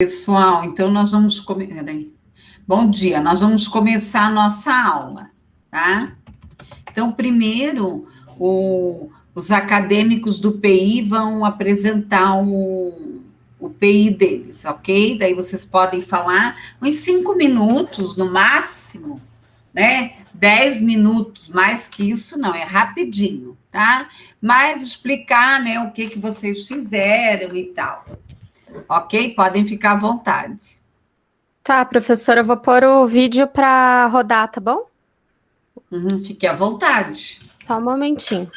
Pessoal, então nós vamos Bom dia, nós vamos começar a nossa aula, tá? Então, primeiro, os acadêmicos do PI vão apresentar o PI deles, ok? Daí vocês podem falar uns 5 minutos no máximo, né? 10 minutos, mais que isso não, é rapidinho, tá? Mas explicar, né, o que vocês fizeram e tal. Ok? Podem ficar à vontade. Tá, professora, eu vou pôr o vídeo para rodar, tá bom? Fique à vontade. Só um momentinho.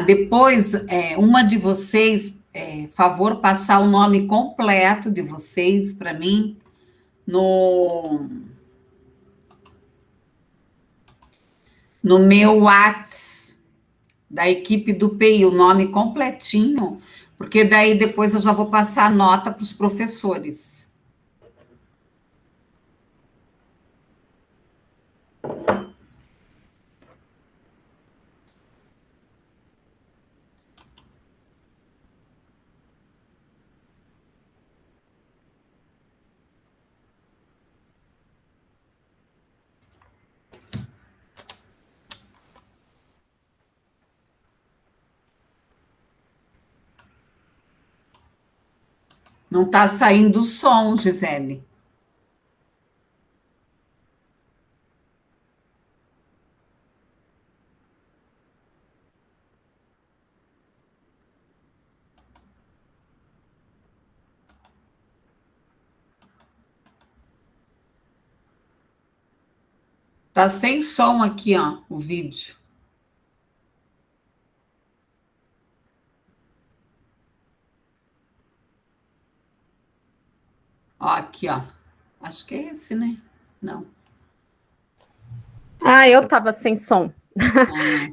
Depois, uma de vocês, favor, passar o nome completo de vocês para mim no meu WhatsApp da equipe do PI, o nome completinho, porque daí depois eu já vou passar a nota para os professores. Não está saindo o som, Gisele. Tá sem som aqui, ó, o vídeo. Ó, aqui, ó. Acho que é esse, né? Não. Eu tava sem som.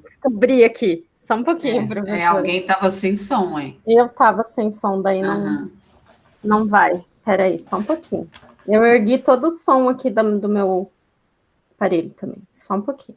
Descobri aqui. Só um pouquinho, professora. Alguém tava sem som, hein? Eu tava sem som, daí não vai. Peraí, só um pouquinho. Eu ergui todo o som aqui do meu aparelho também. Só um pouquinho.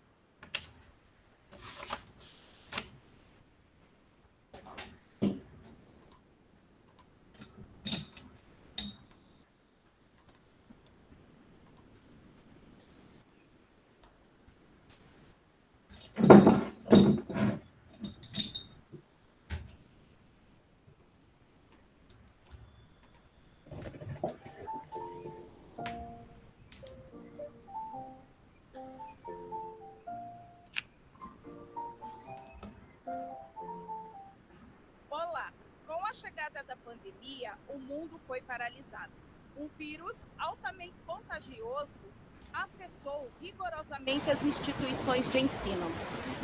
Olá! Com a chegada da pandemia, o mundo foi paralisado. Um vírus altamente contagioso afetou rigorosamente as instituições de ensino.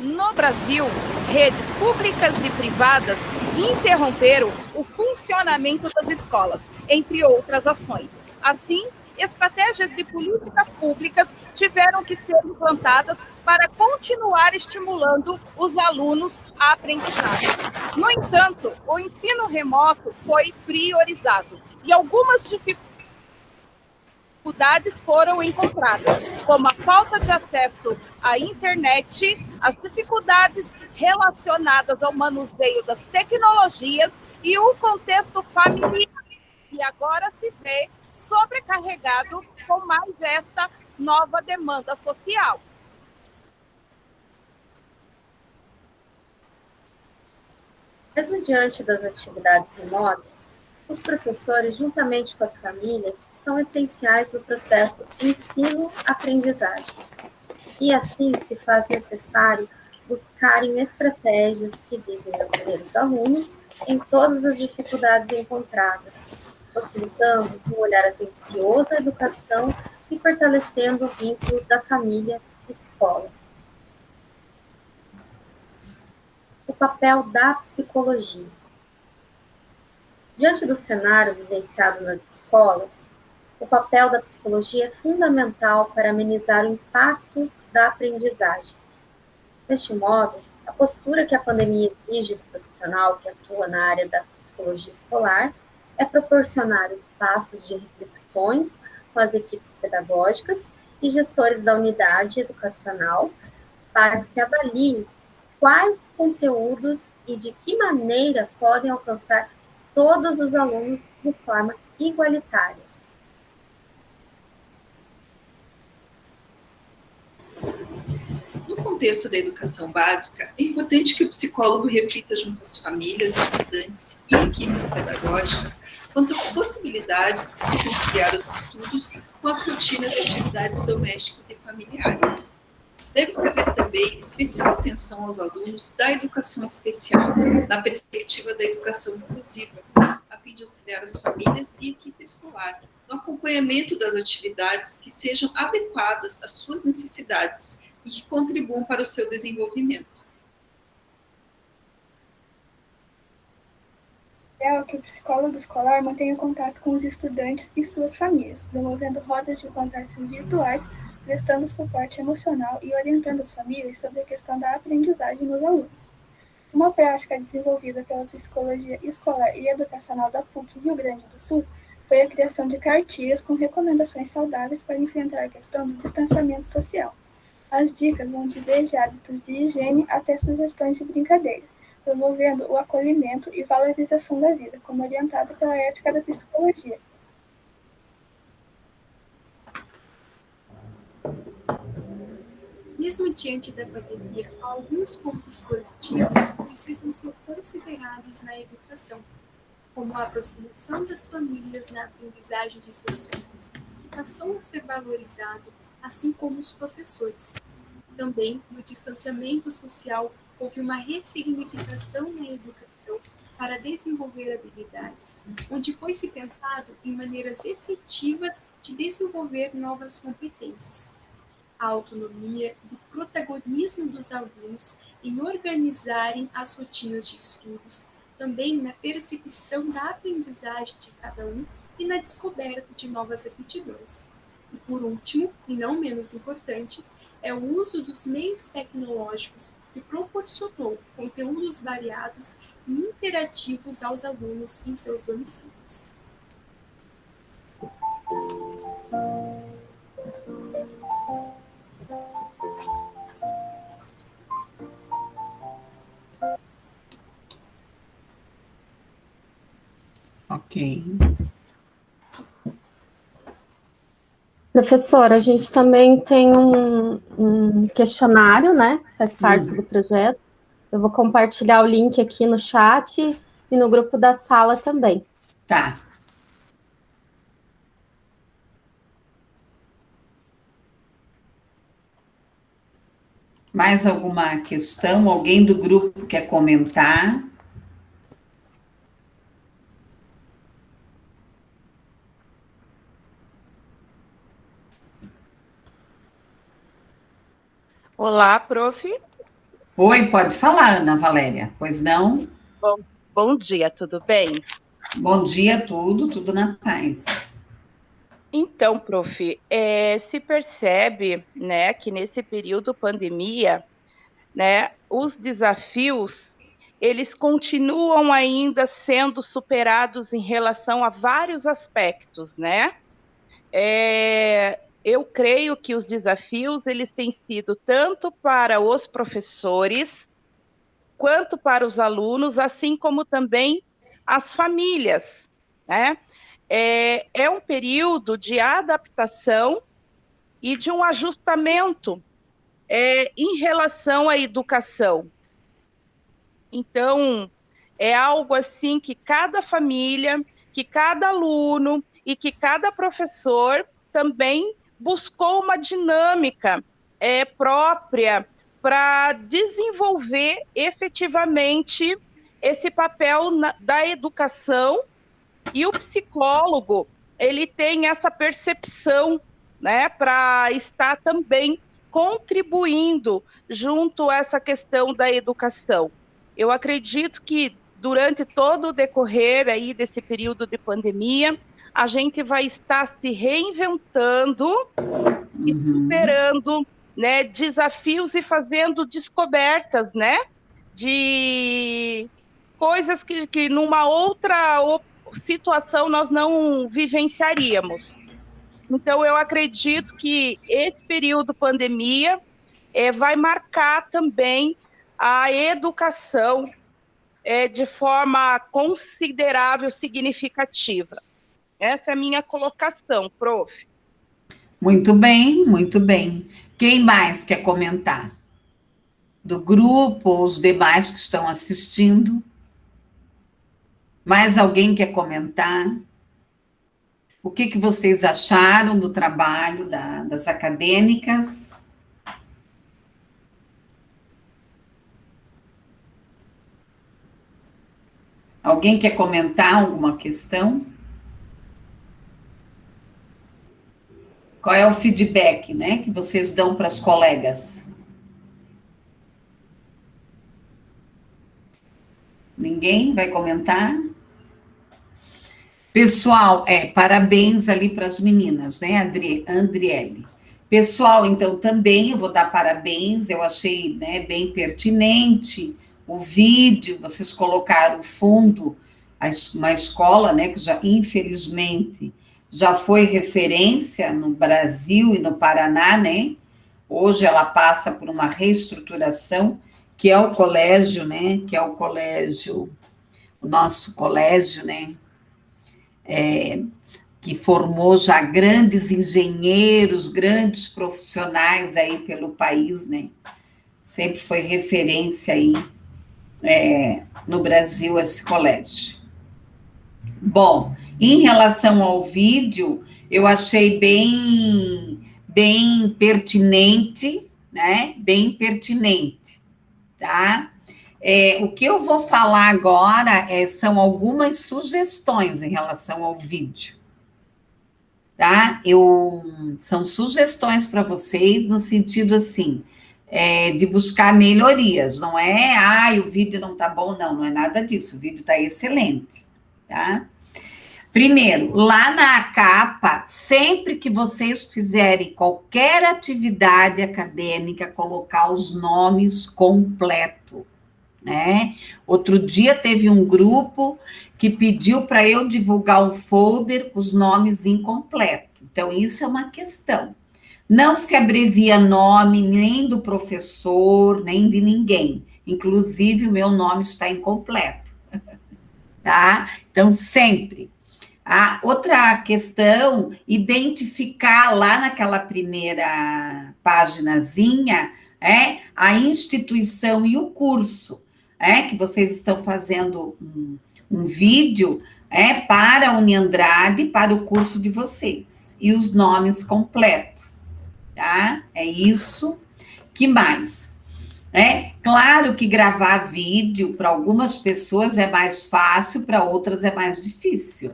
No Brasil, redes públicas e privadas interromperam o funcionamento das escolas, entre outras ações. Assim, estratégias de políticas públicas tiveram que ser implantadas para continuar estimulando os alunos à aprendizagem. No entanto, o ensino remoto foi priorizado e algumas dificuldades foram encontradas, como a falta de acesso à internet, as dificuldades relacionadas ao manuseio das tecnologias e o contexto familiar, que agora se vê sobrecarregado com mais esta nova demanda social. Mesmo diante das atividades remotas, os professores, juntamente com as famílias, são essenciais no processo de ensino-aprendizagem. E assim se faz necessário buscarem estratégias que visem acolher os alunos em todas as dificuldades encontradas, possibilitando um olhar atencioso à educação e fortalecendo o vínculo da família-escola. O papel da psicologia. Diante do cenário vivenciado nas escolas, o papel da psicologia é fundamental para amenizar o impacto da aprendizagem. Deste modo, a postura que a pandemia exige do profissional que atua na área da psicologia escolar é proporcionar espaços de reflexões com as equipes pedagógicas e gestores da unidade educacional para que se avalie quais conteúdos e de que maneira podem alcançar todos os alunos de forma igualitária. No contexto da educação básica, é importante que o psicólogo reflita junto às famílias, estudantes e equipes pedagógicas quanto às possibilidades de se conciliar os estudos com as rotinas de atividades domésticas e familiares. Deve-se haver também especial atenção aos alunos da educação especial, na perspectiva da educação inclusiva, a fim de auxiliar as famílias e equipe escolar no acompanhamento das atividades que sejam adequadas às suas necessidades e que contribuam para o seu desenvolvimento. É que o psicólogo escolar mantenha contato com os estudantes e suas famílias, promovendo rodas de conversas virtuais, prestando suporte emocional e orientando as famílias sobre a questão da aprendizagem nos alunos. Uma prática desenvolvida pela Psicologia Escolar e Educacional da PUC Rio Grande do Sul foi a criação de cartilhas com recomendações saudáveis para enfrentar a questão do distanciamento social. As dicas vão desde hábitos de higiene até sugestões de brincadeira, promovendo o acolhimento e valorização da vida, como orientado pela ética da psicologia. Mesmo diante da pandemia, alguns pontos positivos precisam ser considerados na educação, como a aproximação das famílias na aprendizagem de seus filhos, que passou a ser valorizado, assim como os professores. Também, no distanciamento social, houve uma ressignificação na educação para desenvolver habilidades, onde foi-se pensado em maneiras efetivas de desenvolver novas competências. A autonomia e o protagonismo dos alunos em organizarem as rotinas de estudos, também na percepção da aprendizagem de cada um e na descoberta de novas aptidões. E por último, e não menos importante, é o uso dos meios tecnológicos que proporcionou conteúdos variados e interativos aos alunos em seus domicílios. Ok. Professora, a gente também tem um questionário, né? Faz parte do projeto. Eu vou compartilhar o link aqui no chat e no grupo da sala também. Tá. Mais alguma questão? Alguém do grupo quer comentar? Olá, prof. Oi, pode falar, Ana Valéria. Pois não? Bom dia, tudo bem? Bom dia, tudo na paz. Então, prof, se percebe, né, que nesse período pandemia, né, os desafios, eles continuam ainda sendo superados em relação a vários aspectos, né? Eu creio que os desafios, eles têm sido tanto para os professores, quanto para os alunos, assim como também as famílias, né? É um período de adaptação e de um ajustamento em relação à educação. Então, é algo assim que cada família, que cada aluno e que cada professor também buscou uma dinâmica própria para desenvolver efetivamente esse papel da educação, e o psicólogo, ele tem essa percepção, né, para estar também contribuindo junto a essa questão da educação. Eu acredito que durante todo o decorrer aí desse período de pandemia, a gente vai estar se reinventando e superando, né, desafios e fazendo descobertas, né, de coisas que numa outra situação nós não vivenciaríamos. Então, eu acredito que esse período pandemia vai marcar também a educação de forma considerável, significativa. Essa é a minha colocação, prof. Muito bem, muito bem. Quem mais quer comentar? Do grupo, ou os demais que estão assistindo? Mais alguém quer comentar? O que vocês acharam do trabalho das acadêmicas? Alguém quer comentar alguma questão? Qual é o feedback, né, que vocês dão para as colegas? Ninguém vai comentar? Pessoal, parabéns ali para as meninas, né, Andriele? Pessoal, então, também eu vou dar parabéns, eu achei, né, bem pertinente o vídeo, vocês colocaram o fundo, uma escola, né, que já, infelizmente, já foi referência no Brasil e no Paraná, né? Hoje ela passa por uma reestruturação, que é o colégio, né? Que é o colégio, o nosso colégio, né? Que formou já grandes engenheiros, grandes profissionais aí pelo país, né? Sempre foi referência aí no Brasil esse colégio. Bom, em relação ao vídeo, eu achei bem pertinente, né? Bem pertinente, tá? O que eu vou falar agora são algumas sugestões em relação ao vídeo, tá? São sugestões para vocês no sentido assim, de buscar melhorias, não é, o vídeo não tá bom, não é nada disso, o vídeo tá excelente, tá? Primeiro, lá na capa, sempre que vocês fizerem qualquer atividade acadêmica, colocar os nomes completos, né? Outro dia teve um grupo que pediu para eu divulgar um folder com os nomes incompletos. Então, isso é uma questão. Não se abrevia nome nem do professor, nem de ninguém. Inclusive, o meu nome está incompleto. Tá? Então, sempre. A outra questão, identificar lá naquela primeira paginazinha, a instituição e o curso, que vocês estão fazendo um vídeo para a Uniandrade, para o curso de vocês, e os nomes completos, tá? É isso. Que mais? Claro que gravar vídeo para algumas pessoas é mais fácil, para outras é mais difícil.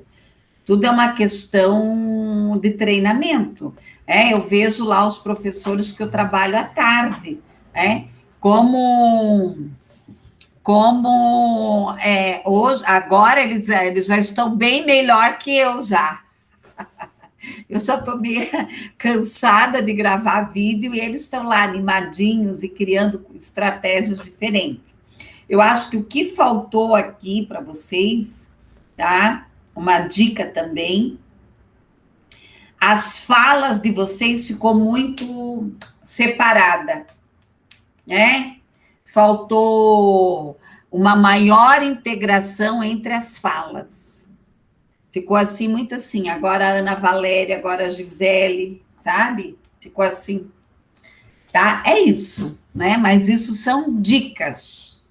Tudo é uma questão de treinamento. Eu vejo lá os professores que eu trabalho à tarde, como hoje, agora eles já estão bem melhor que eu já. Eu só estou meio cansada de gravar vídeo e eles estão lá animadinhos e criando estratégias diferentes. Eu acho que o que faltou aqui para vocês, tá? Uma dica também, as falas de vocês ficou muito separada, né? Faltou uma maior integração entre as falas. Ficou assim, muito assim, agora a Ana Valéria, agora a Gisele, sabe? Ficou assim, tá? É isso, né? Mas isso são dicas,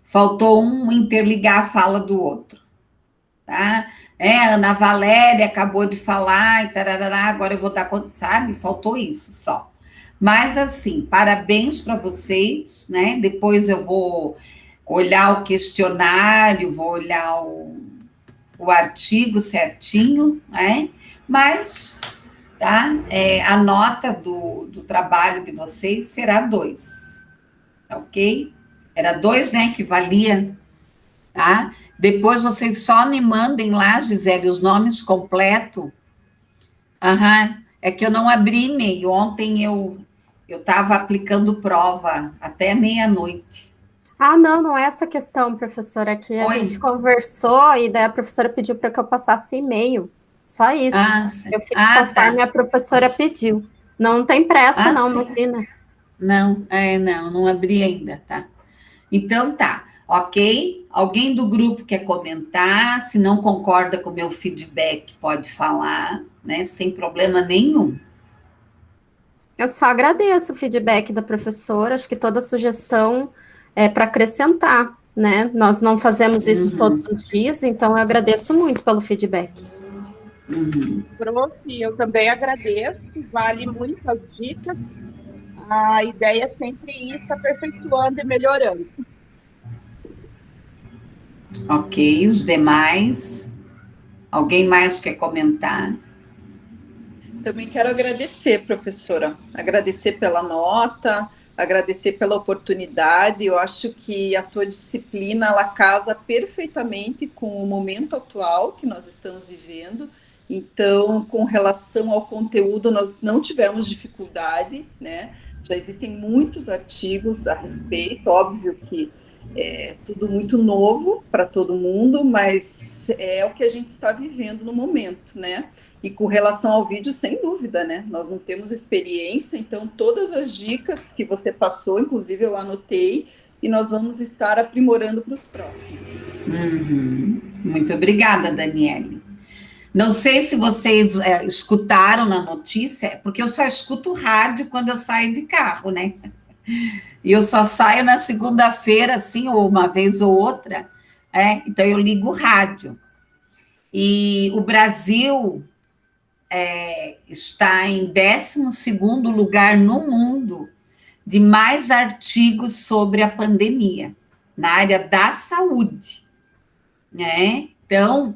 faltou um interligar a fala do outro, tá? A Ana Valéria acabou de falar, e tarará, agora eu vou dar conta, sabe? Faltou isso só. Mas, assim, parabéns para vocês, né? Depois eu vou olhar o questionário, vou olhar o artigo certinho, né? Mas, tá? A nota do trabalho de vocês será 2, tá ok? Era 2, né, que valia, tá? Depois vocês só me mandem lá, Gisele, os nomes completos. É que eu não abri e-mail. Ontem eu estava aplicando prova até meia-noite. Ah, não, não é essa questão, professora. Aqui a Oi? gente conversou e daí a professora pediu para que eu passasse e-mail. Só isso. Ah, Eu fiz tá. conforme a professora pediu. Não tem pressa, Ah, não, sim. imagina. Não abri ainda, tá? Então tá, ok? Alguém do grupo quer comentar? Se não concorda com o meu feedback, pode falar, né? Sem problema nenhum. Eu só agradeço o feedback da professora. Acho que toda sugestão é para acrescentar, né? Nós não fazemos isso todos os dias, então eu agradeço muito pelo feedback. Prof, eu também agradeço, vale muito as dicas. A ideia é sempre ir se aperfeiçoando e melhorando. Ok, os demais. Alguém mais quer comentar? Também quero agradecer, professora, agradecer pela nota, agradecer pela oportunidade. Eu acho que a tua disciplina ela casa perfeitamente com o momento atual que nós estamos vivendo. Então, com relação ao conteúdo, nós não tivemos dificuldade, né? Já existem muitos artigos a respeito, óbvio que é tudo muito novo para todo mundo, mas é o que a gente está vivendo no momento, né? E com relação ao vídeo, sem dúvida, né? Nós não temos experiência, então todas as dicas que você passou, inclusive eu anotei, e nós vamos estar aprimorando para os próximos. Muito obrigada, Daniele. Não sei se vocês escutaram na notícia, porque eu só escuto rádio quando eu saio de carro, né? E eu só saio na segunda-feira, assim, ou uma vez ou outra, então eu ligo o rádio. E o Brasil está em 12º lugar no mundo de mais artigos sobre a pandemia, na área da saúde, né? Então,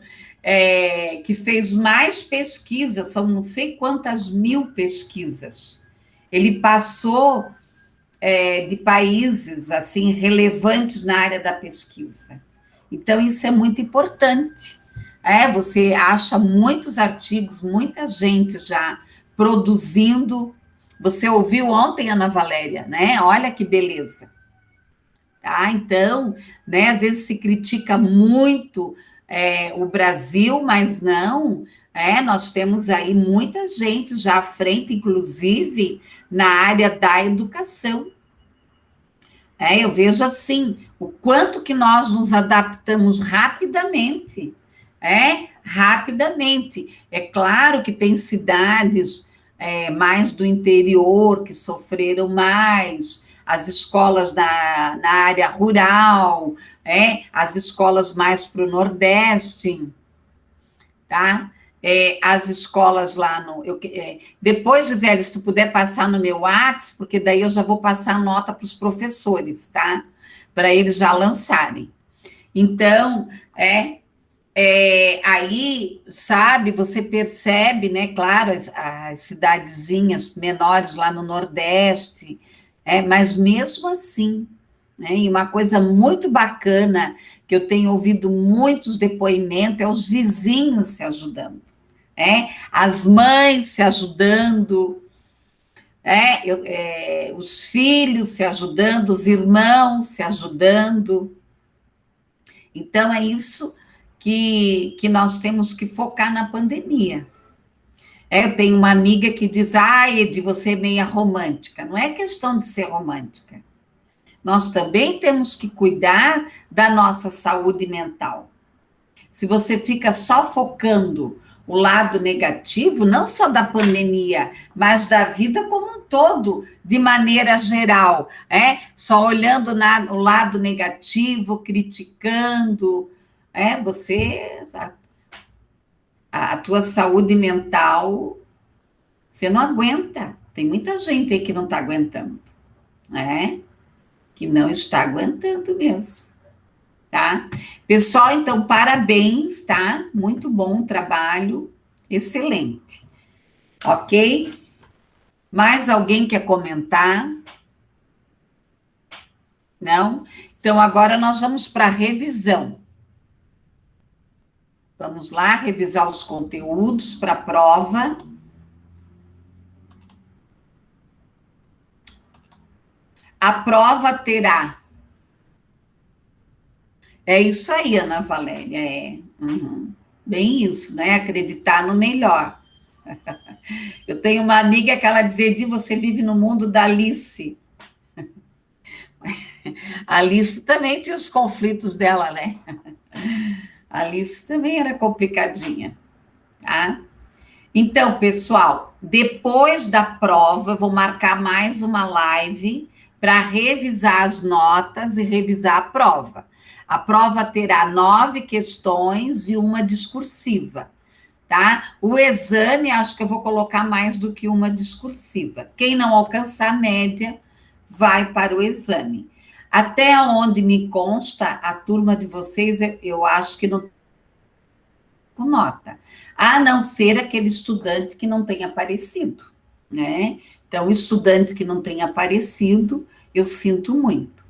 que fez mais pesquisas, são não sei quantas mil pesquisas. Ele passou de países assim relevantes na área da pesquisa. Então, isso é muito importante. Você acha muitos artigos, muita gente já produzindo. Você ouviu ontem, Ana Valéria, né? Olha que beleza. Tá? Então, né, às vezes se critica muito o Brasil, mas não, nós temos aí muita gente já à frente, inclusive na área da educação. Eu vejo assim, o quanto que nós nos adaptamos rapidamente, rapidamente. É claro que tem cidades mais do interior que sofreram mais, as escolas na área rural, as escolas mais para o Nordeste, tá? As escolas lá no... depois, Gisele, se tu puder passar no meu WhatsApp, porque daí eu já vou passar nota para os professores, tá? Para eles já lançarem. Então, aí, sabe, você percebe, né, claro, as cidadezinhas menores lá no Nordeste, mas mesmo assim, né, e uma coisa muito bacana, que eu tenho ouvido muitos depoimentos, é os vizinhos se ajudando, as mães se ajudando, os filhos se ajudando, os irmãos se ajudando. Então, é isso que nós temos que focar na pandemia. Eu tenho uma amiga que diz, Edi, você é meia romântica. Não é questão de ser romântica. Nós também temos que cuidar da nossa saúde mental. Se você fica só focando o lado negativo, não só da pandemia, mas da vida como um todo, de maneira geral, só olhando o lado negativo, criticando, a tua saúde mental, você não aguenta. Tem muita gente aí que não está aguentando, que não está aguentando mesmo, tá? Pessoal, então, parabéns, tá? Muito bom o trabalho, excelente. Ok? Mais alguém quer comentar? Não? Então, agora nós vamos para a revisão. Vamos lá, revisar os conteúdos para a prova. A prova terá É isso aí, Ana Valéria, bem isso, né? Acreditar no melhor. Eu tenho uma amiga que ela dizia, Edi, você vive no mundo da Alice. A Alice também tinha os conflitos dela, né? A Alice também era complicadinha, tá? Então, pessoal, depois da prova, eu vou marcar mais uma live para revisar as notas e revisar a prova. A prova terá 9 questões e uma discursiva, tá? O exame, acho que eu vou colocar mais do que uma discursiva. Quem não alcançar a média, vai para o exame. Até onde me consta, a turma de vocês, eu acho que não com nota, a não ser aquele estudante que não tenha aparecido, né? Então, o estudante que não tenha aparecido, eu sinto muito,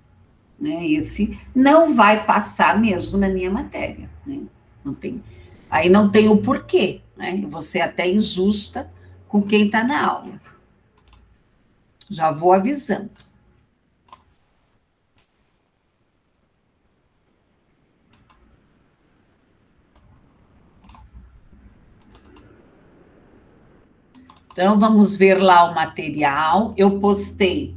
né? Esse não vai passar mesmo na minha matéria, né? Não tem, aí não tem o porquê, né? Você é até injusta com quem está na aula. Já vou avisando. Então, vamos ver lá o material. Eu postei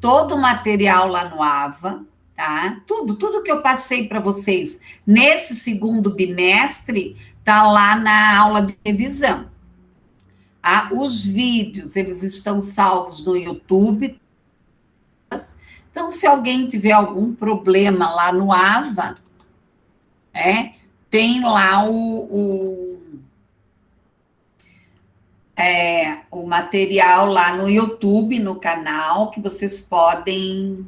todo o material lá no AVA, tá? Tudo que eu passei para vocês nesse segundo bimestre tá lá na aula de revisão. Ah, os vídeos, eles estão salvos no YouTube. Então, se alguém tiver algum problema lá no AVA, tem lá o material lá no YouTube, no canal, que vocês podem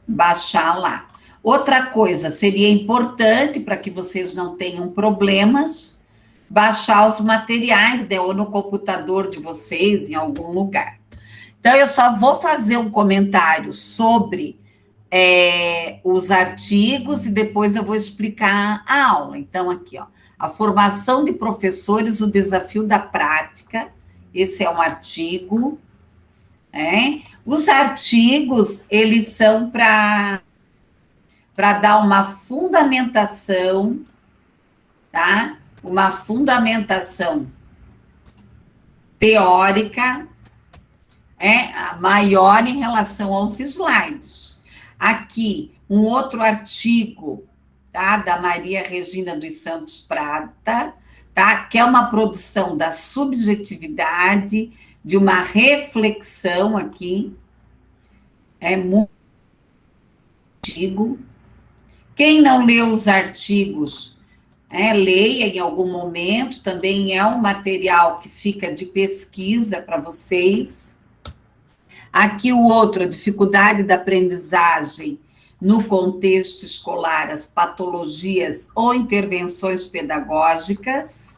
baixar lá. Outra coisa, seria importante, para que vocês não tenham problemas, baixar os materiais, né, ou no computador de vocês, em algum lugar. Então, eu só vou fazer um comentário sobre os artigos e depois eu vou explicar a aula. Então, aqui, ó, a formação de professores, o desafio da prática, esse é um artigo, Os artigos, eles são para dar uma fundamentação, tá? Uma fundamentação teórica, maior em relação aos slides. Aqui, um outro artigo, tá? Da Maria Regina dos Santos Prata, tá? Que é uma produção da subjetividade, de uma reflexão aqui, muito artigo. Quem não leu os artigos, leia em algum momento, também é um material que fica de pesquisa para vocês. Aqui o outro, a dificuldade da aprendizagem no contexto escolar, as patologias ou intervenções pedagógicas.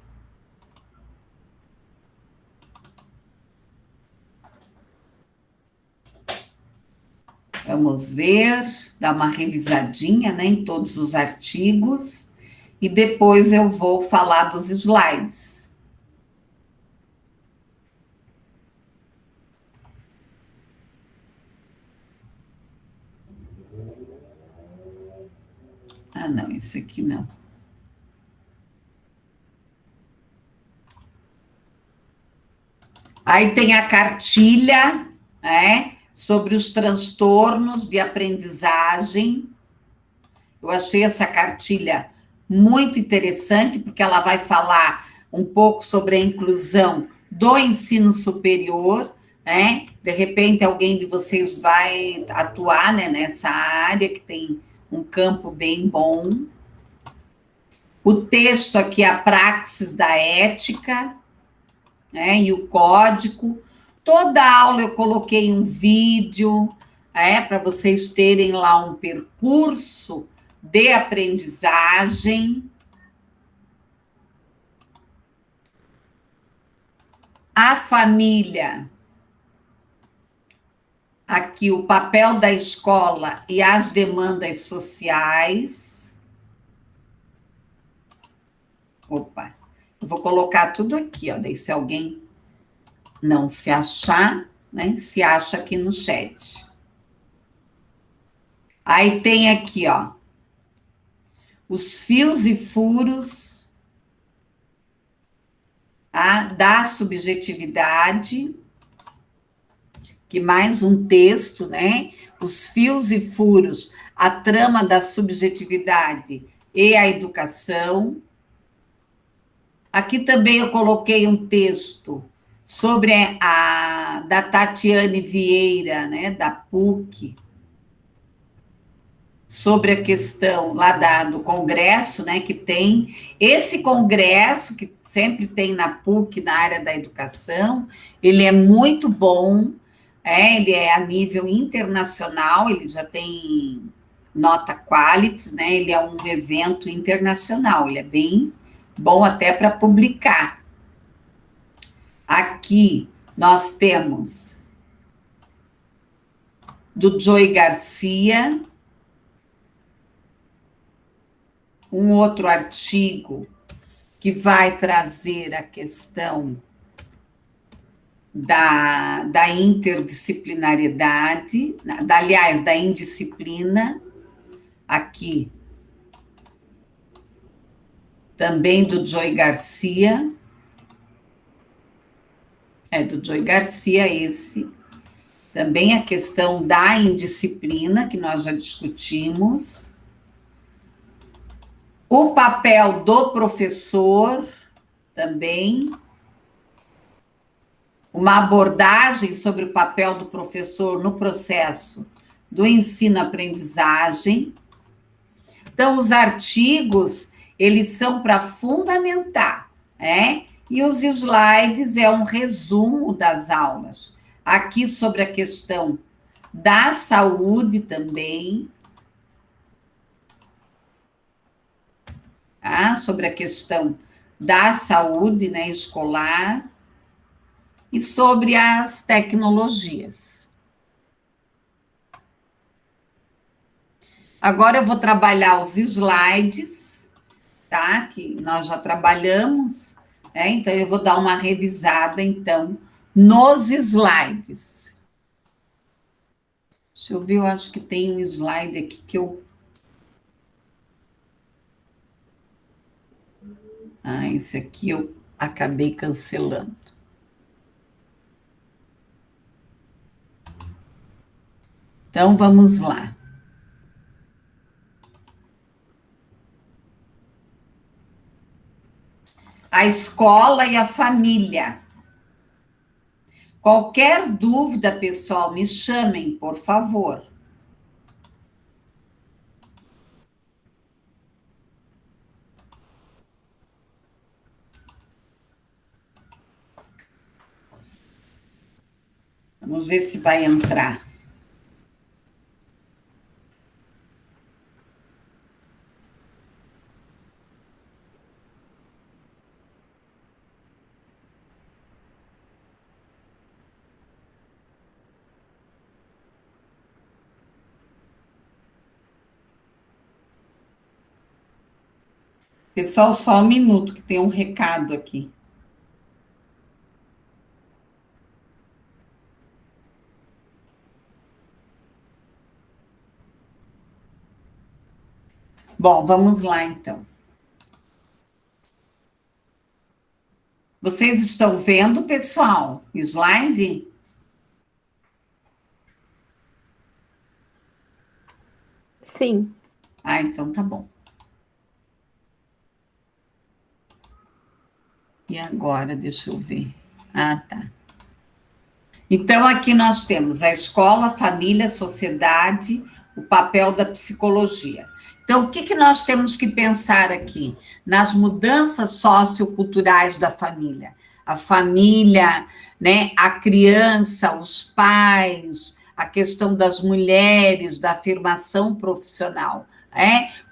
Vamos ver, dar uma revisadinha, em todos os artigos, e depois eu vou falar dos slides. Ah, não, esse aqui não. Aí tem a cartilha, sobre os transtornos de aprendizagem. Eu achei essa cartilha muito interessante, porque ela vai falar um pouco sobre a inclusão do ensino superior, De repente, alguém de vocês vai atuar, nessa área, que tem um campo bem bom. O texto aqui, a praxis da ética, e o código. Toda aula eu coloquei um vídeo, para vocês terem lá um percurso de aprendizagem. A família, aqui o papel da escola e as demandas sociais. Opa, eu vou colocar tudo aqui, ó, daí se alguém não se achar, se acha aqui no chat. Aí tem aqui, ó, os fios e furos, tá, da subjetividade, que mais um texto, né? Os fios e furos, a trama da subjetividade e a educação. Aqui também eu coloquei um texto sobre da Tatiane Vieira, né, da PUC, sobre a questão lá do congresso, né, que tem esse congresso que sempre tem na PUC, na área da educação, ele é muito bom, ele é a nível internacional, ele já tem nota quality, né, ele é um evento internacional, ele é bem bom até para publicar. Aqui nós temos do Joey Garcia, um outro artigo que vai trazer a questão da interdisciplinariedade, aliás, da indisciplina, aqui, também do Joey Garcia, do Joey Garcia esse, também a questão da indisciplina, que nós já discutimos, o papel do professor, também, uma abordagem sobre o papel do professor no processo do ensino-aprendizagem. Então, os artigos, eles são para fundamentar, né? E os slides é um resumo das aulas. Aqui sobre a questão da saúde também, sobre a questão da saúde, né, escolar, e sobre as tecnologias. Agora eu vou trabalhar os slides, tá? Que nós já trabalhamos, então eu vou dar uma revisada, então, nos slides. Deixa eu ver, eu acho que tem um slide aqui que eu... esse aqui eu acabei cancelando. Então, vamos lá. A escola e a família. Qualquer dúvida, pessoal, me chamem, por favor. Vamos ver se vai entrar. Pessoal, só um minuto, que tem um recado aqui. Bom, vamos lá, então. Vocês estão vendo, pessoal, o slide? Sim. Então tá bom. E agora, deixa eu ver. Tá. Então, aqui nós temos a escola, a família, a sociedade, o papel da psicologia. Então, o que nós temos que pensar aqui? Nas mudanças socioculturais da família. A família, né, a criança, os pais, a questão das mulheres, da afirmação profissional.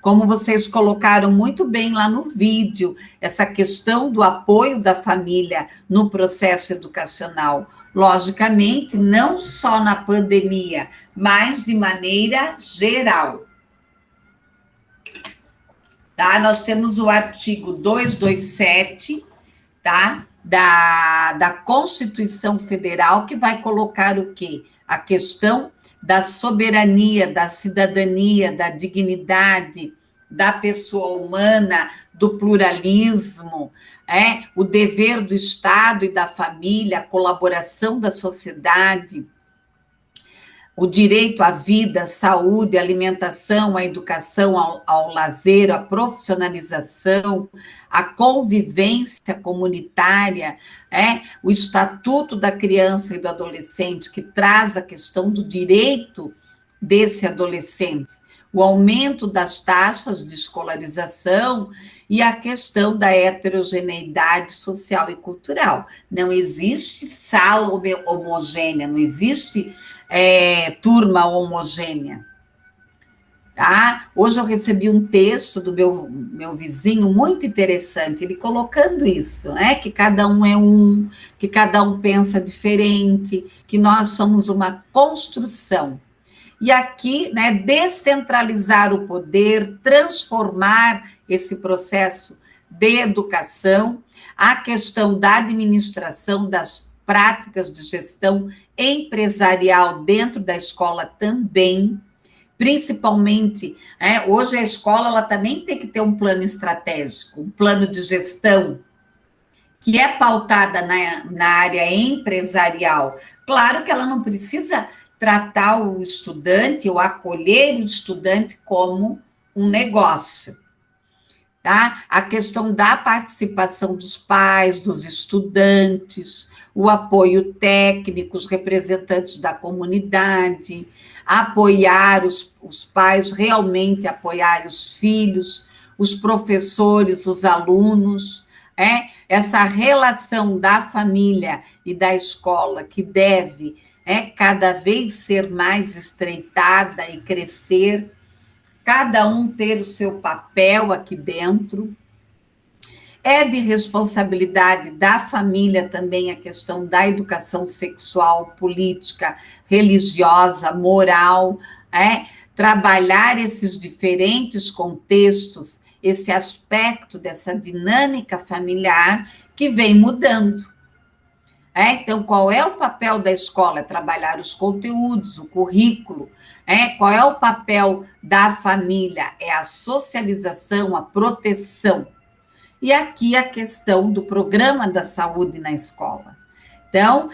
Como vocês colocaram muito bem lá no vídeo, essa questão do apoio da família no processo educacional. Logicamente, não só na pandemia, mas de maneira geral. Tá? Nós temos o artigo 227, tá? Da Constituição Federal, que vai colocar o quê? A questão da soberania, da cidadania, da dignidade da pessoa humana, do pluralismo, o dever do Estado e da família, a colaboração da sociedade, o direito à vida, à saúde, à alimentação, à educação, ao lazer, à profissionalização, à convivência comunitária, o Estatuto da Criança e do Adolescente, que traz a questão do direito desse adolescente, o aumento das taxas de escolarização e a questão da heterogeneidade social e cultural. Não existe sala homogênea, não existe turma homogênea. Tá? Hoje eu recebi um texto do meu vizinho muito interessante, ele colocando isso, que cada um é um, que cada um pensa diferente, que nós somos uma construção. E aqui, descentralizar o poder, transformar esse processo de educação, a questão da administração, das práticas de gestão empresarial dentro da escola também, principalmente, hoje a escola ela também tem que ter um plano estratégico, um plano de gestão, que é pautada na área empresarial. Claro que ela não precisa tratar o estudante ou acolher o estudante como um negócio. Tá? A questão da participação dos pais, dos estudantes, o apoio técnico, os representantes da comunidade, apoiar os pais, realmente apoiar os filhos, os professores, os alunos, essa relação da família e da escola que deve cada vez ser mais estreitada e crescer, cada um ter o seu papel aqui dentro. É de responsabilidade da família também a questão da educação sexual, política, religiosa, moral, trabalhar esses diferentes contextos, esse aspecto dessa dinâmica familiar que vem mudando. Então, qual é o papel da escola? É trabalhar os conteúdos, o currículo. Qual é o papel da família? É a socialização, a proteção. E aqui a questão do programa da saúde na escola. Então,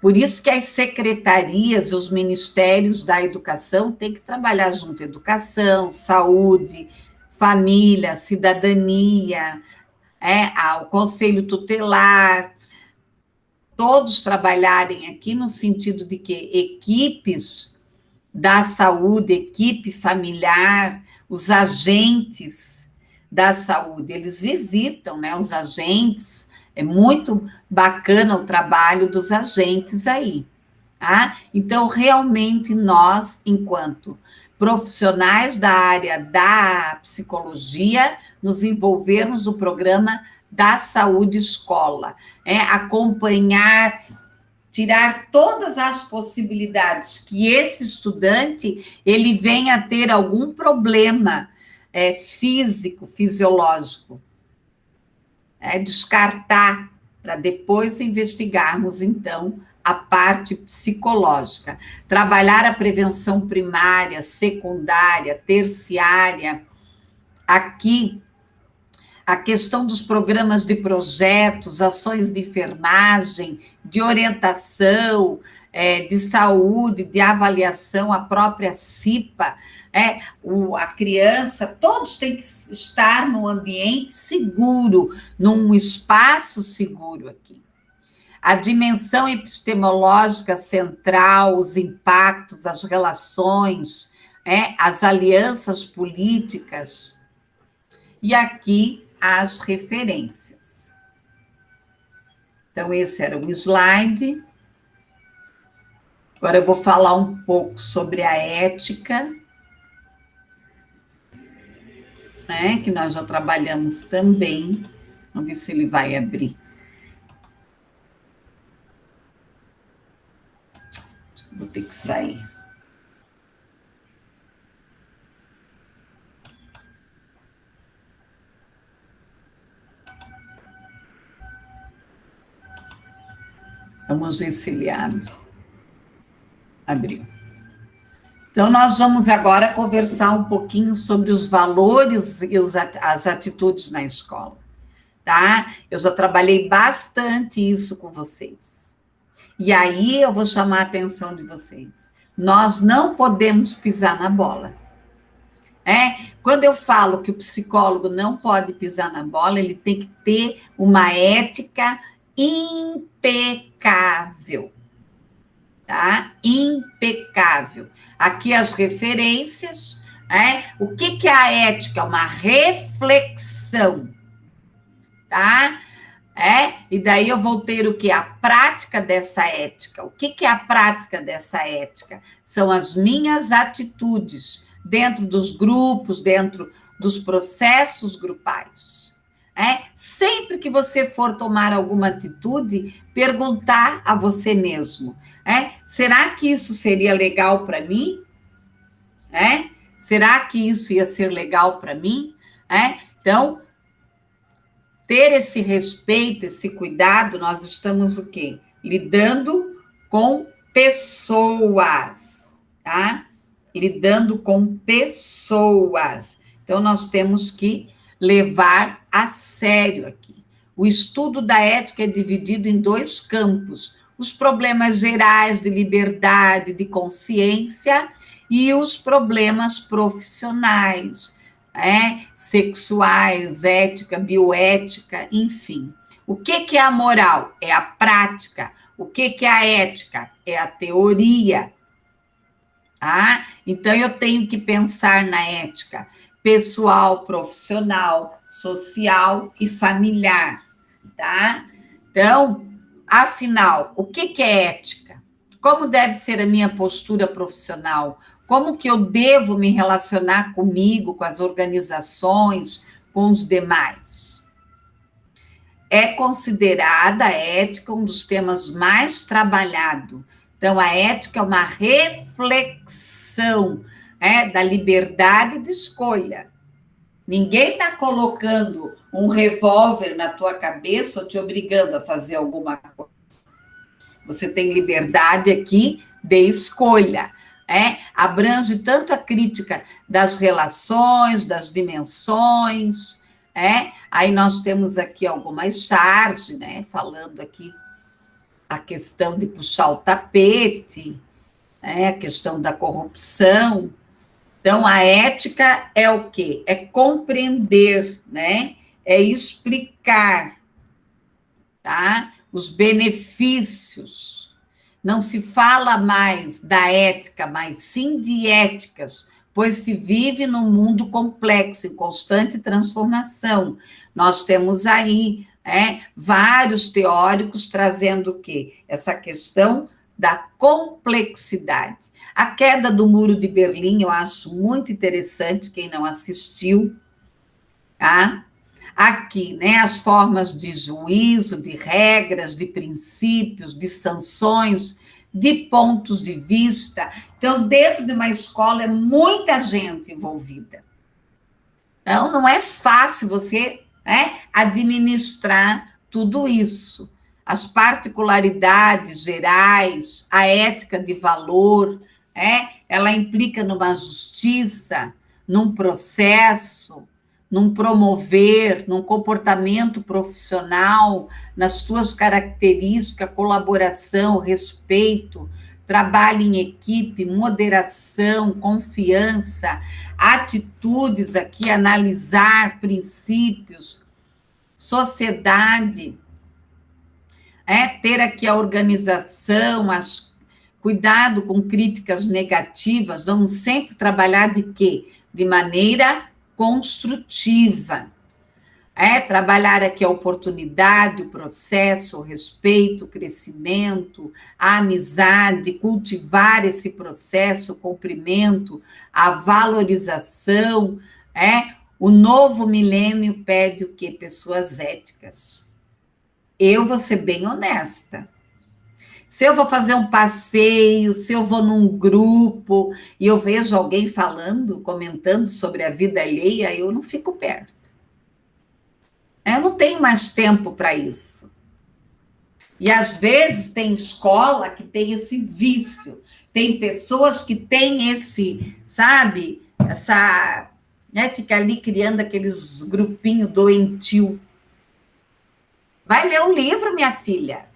por isso que as secretarias, os ministérios da educação têm que trabalhar junto, educação, saúde, família, cidadania, o conselho tutelar, todos trabalharem aqui no sentido de que equipes da saúde, equipe familiar, os agentes da saúde, eles visitam, os agentes, é muito bacana o trabalho dos agentes aí, tá? Então, realmente, nós, enquanto profissionais da área da psicologia, nos envolvermos no programa da saúde escola, acompanhar, tirar todas as possibilidades que esse estudante ele venha a ter algum problema físico, fisiológico, descartar para depois investigarmos, então, a parte psicológica, trabalhar a prevenção primária, secundária, terciária, aqui a questão dos programas de projetos, ações de enfermagem, de orientação, de saúde, de avaliação, a própria CIPA, a criança, todos têm que estar num ambiente seguro, num espaço seguro aqui. A dimensão epistemológica central, os impactos, as relações, as alianças políticas, e aqui as referências. Então, esse era um slide. Agora eu vou falar um pouco sobre a ética, que nós já trabalhamos também. Vamos ver se ele vai abrir. Vou ter que sair. Vamos ver se ele abre. Abriu. Então, nós vamos agora conversar um pouquinho sobre os valores e as atitudes na escola, tá? Eu já trabalhei bastante isso com vocês. E aí eu vou chamar a atenção de vocês. Nós não podemos pisar na bola. Quando eu falo que o psicólogo não pode pisar na bola, ele tem que ter uma ética impecável, tá? Impecável. Aqui as referências, o que é a ética? Uma reflexão, tá? E daí eu vou ter o quê? A prática dessa ética. O que é a prática dessa ética? São as minhas atitudes dentro dos grupos, dentro dos processos grupais. Sempre que você for tomar alguma atitude, perguntar a você mesmo, será que isso seria legal para mim? Será que isso ia ser legal para mim? Então, ter esse respeito, esse cuidado, nós estamos o quê? Lidando com pessoas, tá? Lidando com pessoas. Então, nós temos que levar a sério aqui. O estudo da ética é dividido em 2 campos: os problemas gerais de liberdade, de consciência, e os problemas profissionais, sexuais, ética, bioética, enfim. O que é a moral? É a prática. O que é a ética? É a teoria. Então, eu tenho que pensar na ética pessoal, profissional, social e familiar, tá? Então, afinal, o que é ética? Como deve ser a minha postura profissional? Como que eu devo me relacionar comigo, com as organizações, com os demais? É considerada a ética um dos temas mais trabalhados. Então, a ética é uma reflexão da liberdade de escolha. Ninguém está colocando um revólver na tua cabeça ou te obrigando a fazer alguma coisa. Você tem liberdade aqui de escolha. Abrange tanto a crítica das relações, das dimensões. Aí nós temos aqui algumas charges, falando aqui a questão de puxar o tapete, a questão da corrupção. Então, a ética é o quê? É compreender, é explicar, tá? Os benefícios. Não se fala mais da ética, mas sim de éticas, pois se vive num mundo complexo, em constante transformação. Nós temos aí vários teóricos trazendo o quê? Essa questão da complexidade. A queda do Muro de Berlim, eu acho muito interessante, quem não assistiu, tá? Aqui, as formas de juízo, de regras, de princípios, de sanções, de pontos de vista. Então, dentro de uma escola, é muita gente envolvida. Então, não é fácil você administrar tudo isso. As particularidades gerais, a ética de valor, ela implica numa justiça, num processo, num promover, num comportamento profissional, nas suas características, colaboração, respeito, trabalho em equipe, moderação, confiança, atitudes aqui, analisar princípios, sociedade, ter aqui a organização, cuidado com críticas negativas, vamos sempre trabalhar de quê? De maneira construtiva. Trabalhar aqui a oportunidade, o processo, o respeito, o crescimento, a amizade, cultivar esse processo, o cumprimento, a valorização. O novo milênio pede o quê? Pessoas éticas. Eu vou ser bem honesta. Se eu vou fazer um passeio, se eu vou num grupo e eu vejo alguém falando, comentando sobre a vida alheia, eu não fico perto. Eu não tenho mais tempo para isso. E, às vezes, tem escola que tem esse vício Tem pessoas que têm esse, sabe, essa, né, fica ali criando aqueles grupinhos doentio. Vai ler um livro, minha filha.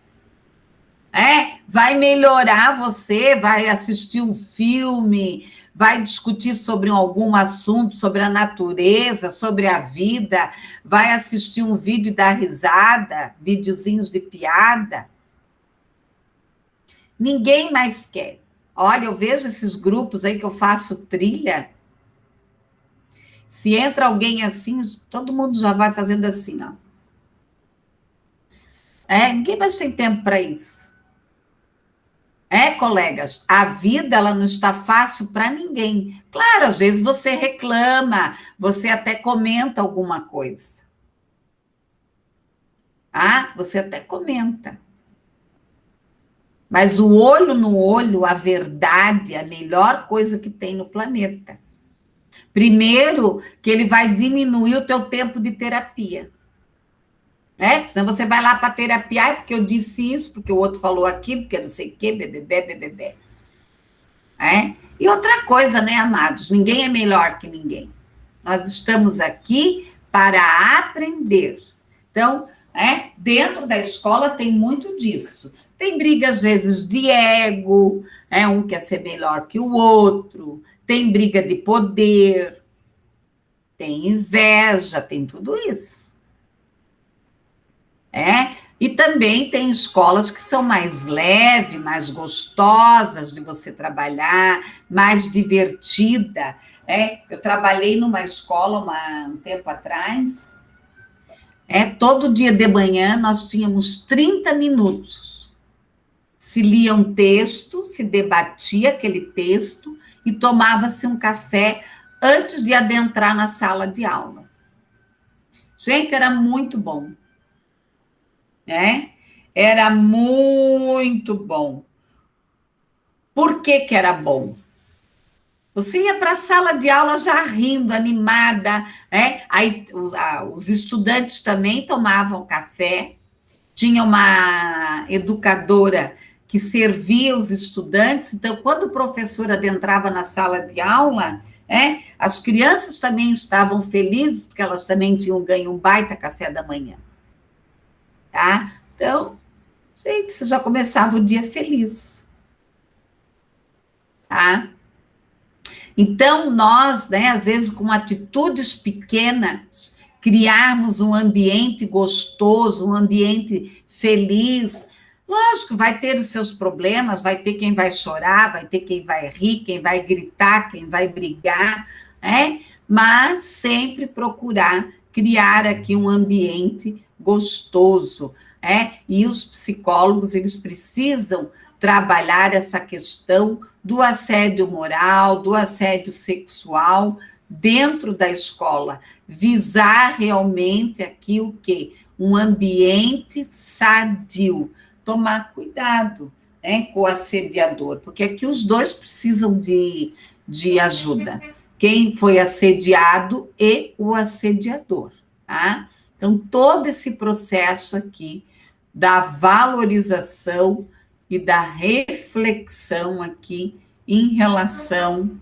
Vai melhorar você, vai assistir um filme, vai discutir sobre algum assunto, sobre a natureza, sobre a vida, vai assistir um vídeo e dar risada, videozinhos de piada. Ninguém mais quer. Olha, eu vejo esses grupos aí que eu faço trilha. Se entra alguém assim, todo mundo já vai fazendo assim, ó. Ninguém mais tem tempo para isso. Colegas, a vida ela não está fácil para ninguém. Claro, às vezes você reclama, você até comenta alguma coisa. Você até comenta. Mas o olho no olho, a verdade, é a melhor coisa que tem no planeta. Primeiro, que ele vai diminuir o teu tempo de terapia. Senão você vai lá para terapia, porque eu disse isso, porque o outro falou aquilo, porque não sei o quê, bebê. E outra coisa, né, amados? Ninguém é melhor que ninguém. Nós estamos aqui para aprender. Então, dentro da escola tem muito disso. Tem briga, às vezes, de ego, um quer ser melhor que o outro, tem briga de poder, tem inveja, tem tudo isso. E também tem escolas que são mais leves, mais gostosas de você trabalhar, mais divertida. Eu trabalhei numa escola um tempo atrás. Todo dia de manhã nós tínhamos 30 minutos. Se lia um texto, se debatia aquele texto e tomava-se um café antes de adentrar na sala de aula. Gente, era muito bom. Era muito bom. Por que era bom? Você ia para a sala de aula já rindo, animada, Aí os estudantes também tomavam café, tinha uma educadora que servia os estudantes, então, quando o professor adentrava na sala de aula, as crianças também estavam felizes, porque elas também tinham ganho um baita café da manhã. Então, gente, você já começava o dia feliz. Então, nós, às vezes, com atitudes pequenas, criarmos um ambiente gostoso, um ambiente feliz. Lógico, vai ter os seus problemas, vai ter quem vai chorar, vai ter quem vai rir, quem vai gritar, quem vai brigar, mas sempre procurar criar aqui um ambiente gostoso, E os psicólogos, eles precisam trabalhar essa questão do assédio moral, do assédio sexual dentro da escola, visar realmente aqui o quê? Um ambiente sadio, tomar cuidado, com o assediador, porque aqui os dois precisam de ajuda, quem foi assediado e o assediador, Então, todo esse processo aqui da valorização e da reflexão aqui em relação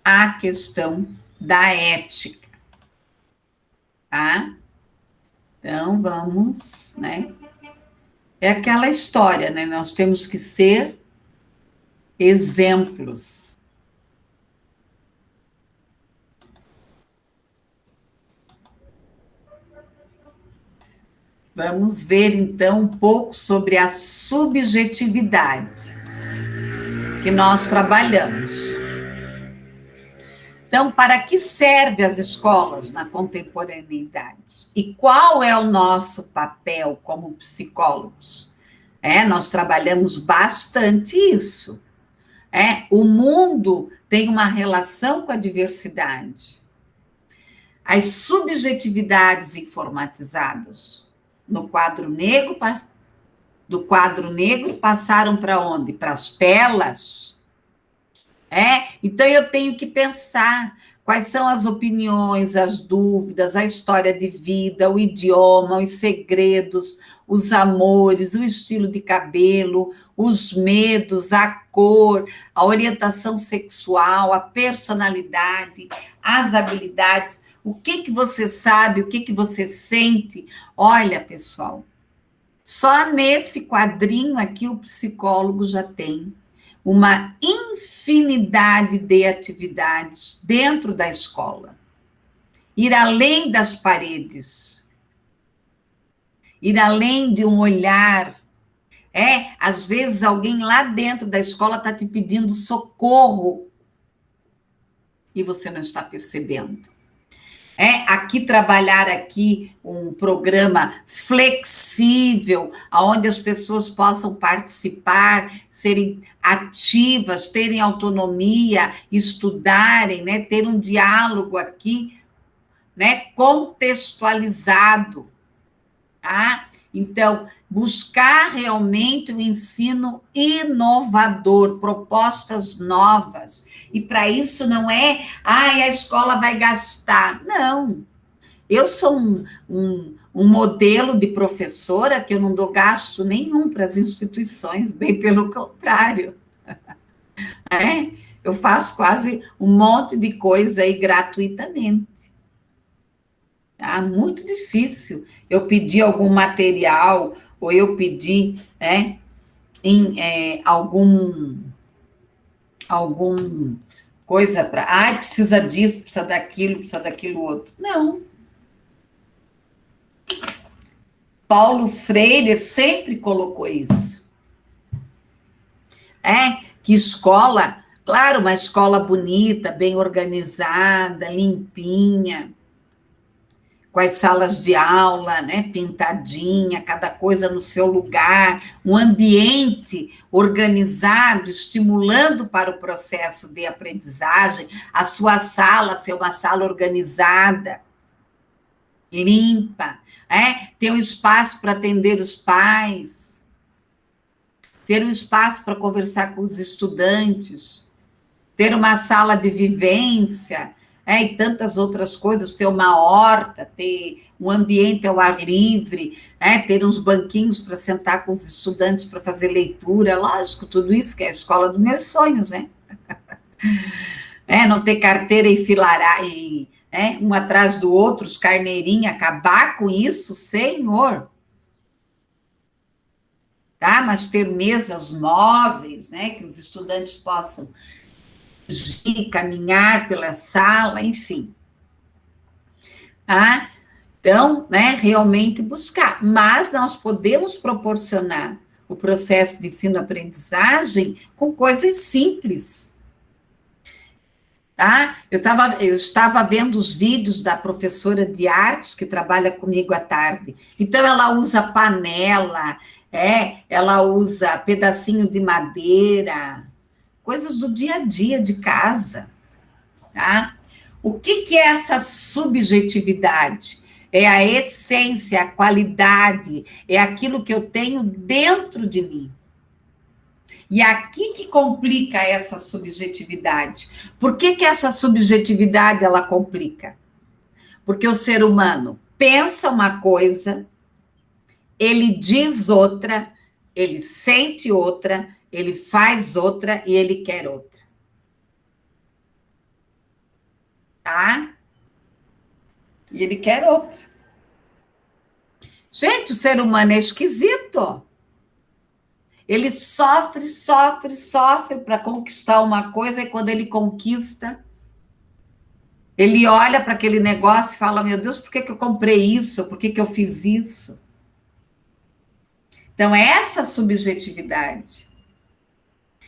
à questão da ética, Então, vamos, É aquela história, Nós temos que ser exemplos. Vamos ver, então, um pouco sobre a subjetividade que nós trabalhamos. Então, para que servem as escolas na contemporaneidade? E qual é o nosso papel como psicólogos? Nós trabalhamos bastante isso. O mundo tem uma relação com a diversidade. As subjetividades informatizadas do quadro negro passaram para onde? Para as telas. Então, eu tenho que pensar Quais são as opiniões, as dúvidas, a história de vida, o idioma, os segredos, os amores, o estilo de cabelo, os medos, a cor, a orientação sexual, a personalidade, as habilidades, o que você sabe, o que você sente. Olha, pessoal, só nesse quadrinho aqui o psicólogo já tem uma infinidade de atividades dentro da escola. Ir além das paredes, ir além de um olhar. Às vezes alguém lá dentro da escola está te pedindo socorro e você não está percebendo. Aqui trabalhar aqui um programa flexível, onde as pessoas possam participar, serem ativas, terem autonomia, estudarem, né, ter um diálogo aqui, né, contextualizado, tá? Então, buscar realmente um ensino inovador, propostas novas. E para isso não é, a escola vai gastar. Não. Eu sou um modelo de professora que eu não dou gasto nenhum para as instituições, bem pelo contrário. Eu faço quase um monte de coisa aí gratuitamente. Muito difícil eu pedir algum material, ou eu pedir algum coisa para... precisa disso, precisa daquilo outro. Não. Paulo Freire sempre colocou isso. Que escola, claro, uma escola bonita, bem organizada, limpinha, com as salas de aula, né, pintadinha, cada coisa no seu lugar, um ambiente organizado, estimulando para o processo de aprendizagem, a sua sala ser uma sala organizada, limpa, ter um espaço para atender os pais, ter um espaço para conversar com os estudantes, ter uma sala de vivência, e tantas outras coisas, ter uma horta, ter um ambiente ao ar livre, ter uns banquinhos para sentar com os estudantes para fazer leitura, lógico, tudo isso que é a escola dos meus sonhos, né? Não ter carteira enfileirar, um atrás do outro, os carneirinhos, acabar com isso, senhor. Tá? Mas ter mesas móveis, né, que os estudantes possam caminhar pela sala, enfim. Então, né, realmente buscar. Mas nós podemos proporcionar o processo de ensino-aprendizagem com coisas simples. Tá? Eu estava vendo os vídeos da professora de artes que trabalha comigo à tarde. Então, ela usa panela, ela usa pedacinho de madeira, coisas do dia a dia de casa, tá? O que é essa subjetividade? É a essência, a qualidade, é aquilo que eu tenho dentro de mim. E aqui que complica essa subjetividade. Por que essa subjetividade ela complica? Porque o ser humano pensa uma coisa, ele diz outra, ele sente outra, ele faz outra e ele quer outra. Tá? E ele quer outra. Gente, o ser humano é esquisito. Ele sofre para conquistar uma coisa, e quando ele conquista, ele olha para aquele negócio e fala, meu Deus, por que eu comprei isso? Por que eu fiz isso? Então, é essa subjetividade.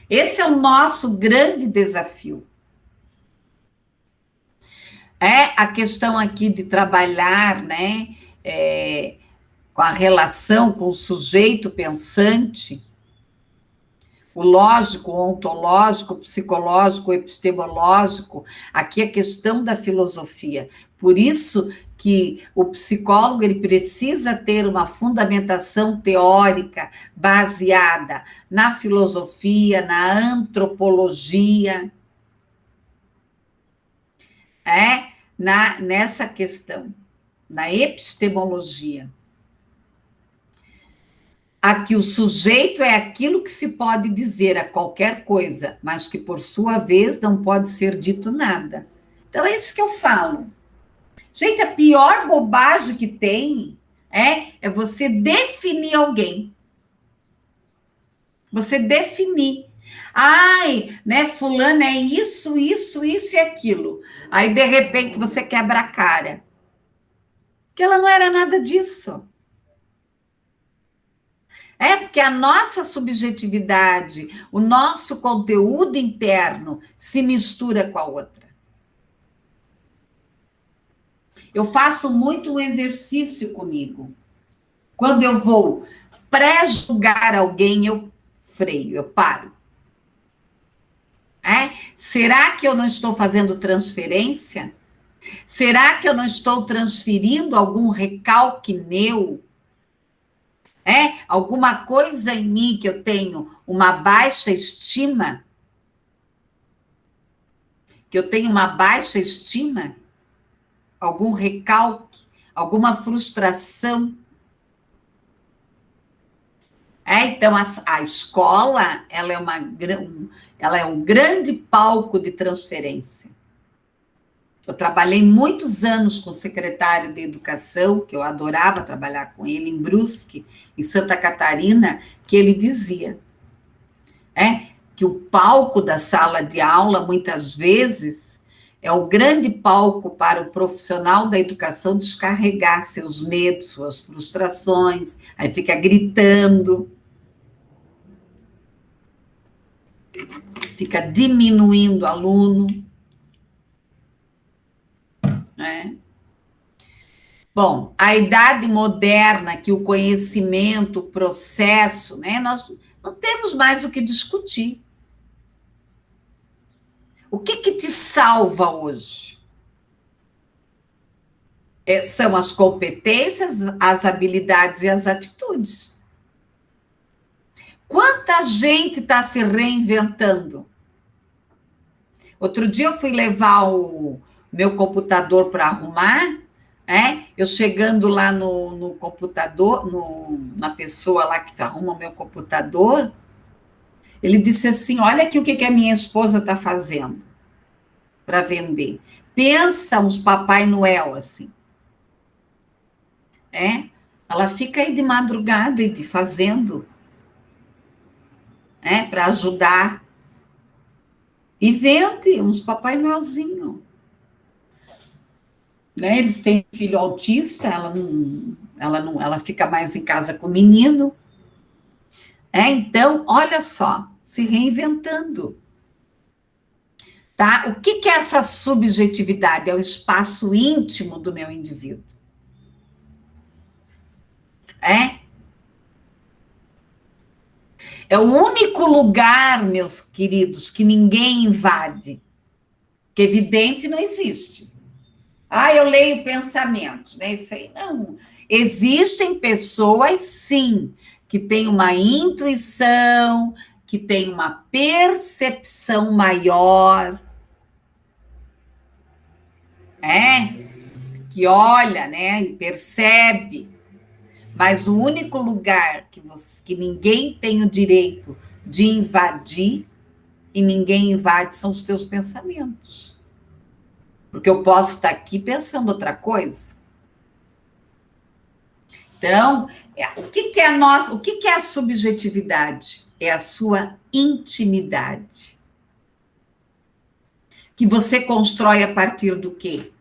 Esse é o nosso grande desafio. A questão aqui de trabalhar, né, com a relação com o sujeito pensante, o lógico, o ontológico, o psicológico, o epistemológico, aqui a questão da filosofia. Por isso que o psicólogo ele precisa ter uma fundamentação teórica baseada na filosofia, na antropologia. nessa questão, na epistemologia. Aqui o sujeito é aquilo que se pode dizer a qualquer coisa, mas que, por sua vez, não pode ser dito nada. Então, é isso que eu falo. Gente, a pior bobagem que tem é você definir alguém. Você definir. Ai, né, fulano é isso, isso, isso e aquilo. Aí, de repente, você quebra a cara. Porque ela não era nada disso. Porque a nossa subjetividade, o nosso conteúdo interno se mistura com a outra. Eu faço muito um exercício comigo. Quando eu vou pré-julgar alguém, eu freio, eu paro. Será que eu não estou fazendo transferência? Será que eu não estou transferindo algum recalque meu? Alguma coisa em mim que eu tenho uma baixa estima? Que eu tenho uma baixa estima? Algum recalque? Alguma frustração? Então, a escola ela é um grande palco de transferência. Eu trabalhei muitos anos com o secretário de Educação, que eu adorava trabalhar com ele, em Brusque, em Santa Catarina, que ele dizia que o palco da sala de aula, muitas vezes, é o grande palco para o profissional da educação descarregar seus medos, suas frustrações, aí fica gritando, fica diminuindo o aluno. Bom, a idade moderna, que o conhecimento, o processo, nós não temos mais o que discutir. O que te salva hoje? São as competências, as habilidades e as atitudes. Quanta gente está se reinventando? Outro dia eu fui levar o meu computador para arrumar, eu chegando lá no computador, na pessoa lá que arruma o meu computador, ele disse assim, olha aqui o que a minha esposa está fazendo para vender. Pensa uns Papai Noel, assim. Ela fica aí de madrugada e fazendo, para ajudar. E vende uns Papai Noelzinho. Eles têm filho autista, ela fica mais em casa com o menino. Então, olha só, se reinventando. Tá? O que é essa subjetividade? É o espaço íntimo do meu indivíduo. É o único lugar, meus queridos, que ninguém invade. Que evidente não existe. Eu leio pensamentos, isso aí não. Existem pessoas, sim, que têm uma intuição, que têm uma percepção maior, que olha, e percebe. Mas o único lugar que ninguém tem o direito de invadir, e ninguém invade, são os teus pensamentos. Porque eu posso estar aqui pensando outra coisa. Então, o que é a subjetividade? É a sua intimidade. Que você constrói a partir do quê?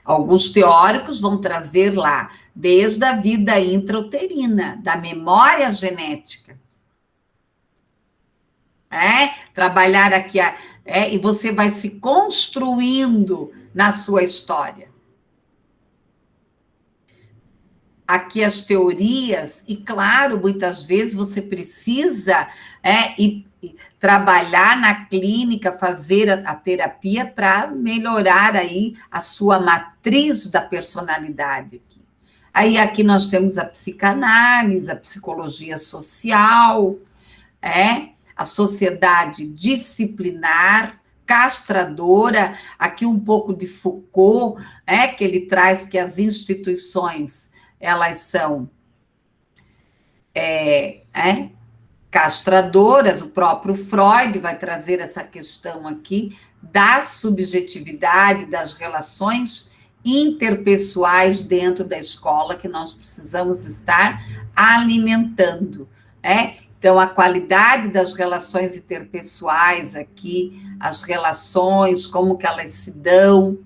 Alguns teóricos vão trazer lá, desde a vida intrauterina, da memória genética. Trabalhar aqui, e você vai se construindo na sua história. Aqui as teorias, e claro, muitas vezes você precisa trabalhar na clínica, fazer a terapia para melhorar aí a sua matriz da personalidade. Aí aqui nós temos a psicanálise, a psicologia social, a sociedade disciplinar, castradora, aqui um pouco de Foucault, que ele traz que as instituições, elas são castradoras, o próprio Freud vai trazer essa questão aqui da subjetividade, das relações interpessoais dentro da escola, que nós precisamos estar alimentando, Então, a qualidade das relações interpessoais aqui, as relações, como que elas se dão,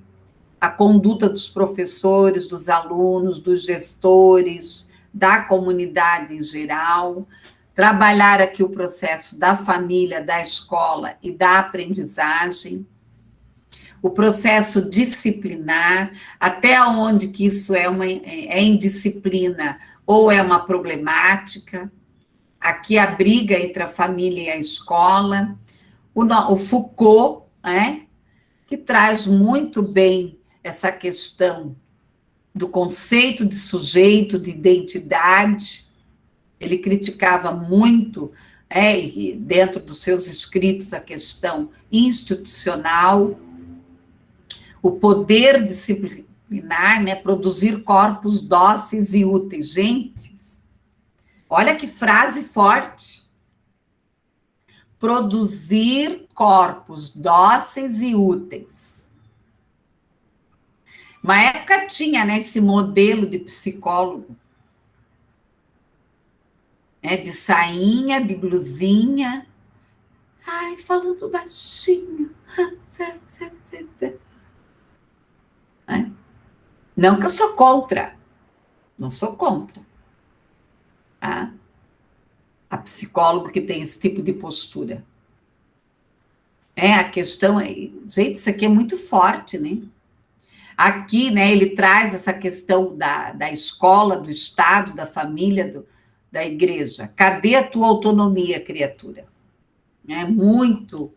a conduta dos professores, dos alunos, dos gestores, da comunidade em geral, trabalhar aqui o processo da família, da escola e da aprendizagem, o processo disciplinar, até onde que isso é indisciplina ou é uma problemática, aqui a briga entre a família e a escola, o Foucault, que traz muito bem essa questão do conceito de sujeito, de identidade. Ele criticava muito, dentro dos seus escritos, a questão institucional, o poder disciplinar, produzir corpos dóceis e úteis. Gente, olha que frase forte. Produzir corpos dóceis e úteis. Uma época tinha, esse modelo de psicólogo, de sainha, de blusinha, falando baixinho. Não que eu sou contra, não sou contra. A psicólogo que tem esse tipo de postura. A questão gente, isso aqui é muito forte, né? Aqui, ele traz essa questão da escola, do Estado, da família, da igreja. Cadê a tua autonomia, criatura? É muito,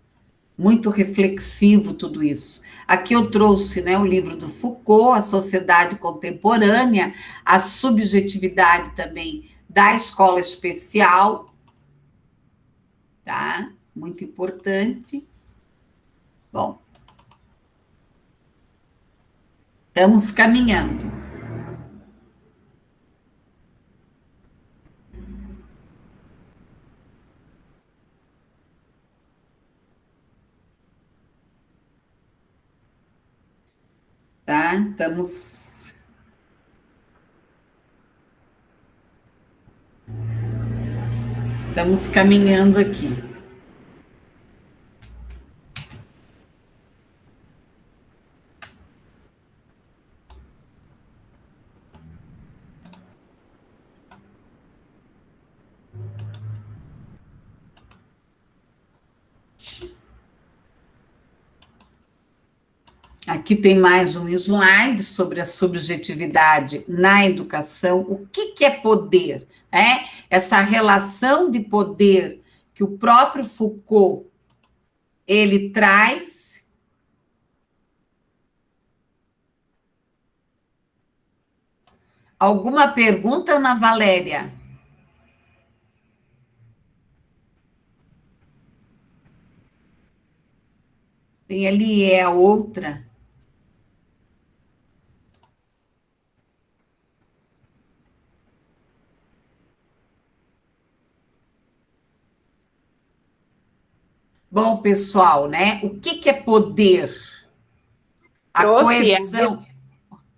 muito reflexivo tudo isso. Aqui eu trouxe o livro do Foucault, A Sociedade Contemporânea, a subjetividade também da escola especial, tá? Muito importante. Bom, estamos caminhando. Tá? Estamos caminhando aqui. Aqui tem mais um slide sobre a subjetividade na educação. O que é poder? Essa relação de poder que o próprio Foucault ele traz. Alguma pergunta, Ana Valéria? Tem ali a outra. Bom, pessoal, o que é poder? A coesão.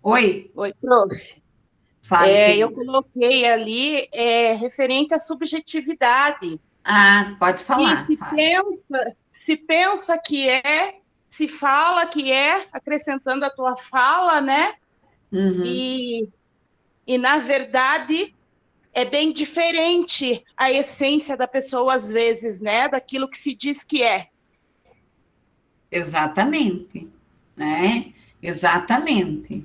Oi? Oi, prof. Fale, eu coloquei ali referente à subjetividade. Pode falar. Se pensa que se fala que acrescentando a tua fala, né? Uhum. E na verdade, é bem diferente a essência da pessoa, às vezes, né? Daquilo que se diz que é. Exatamente, Exatamente.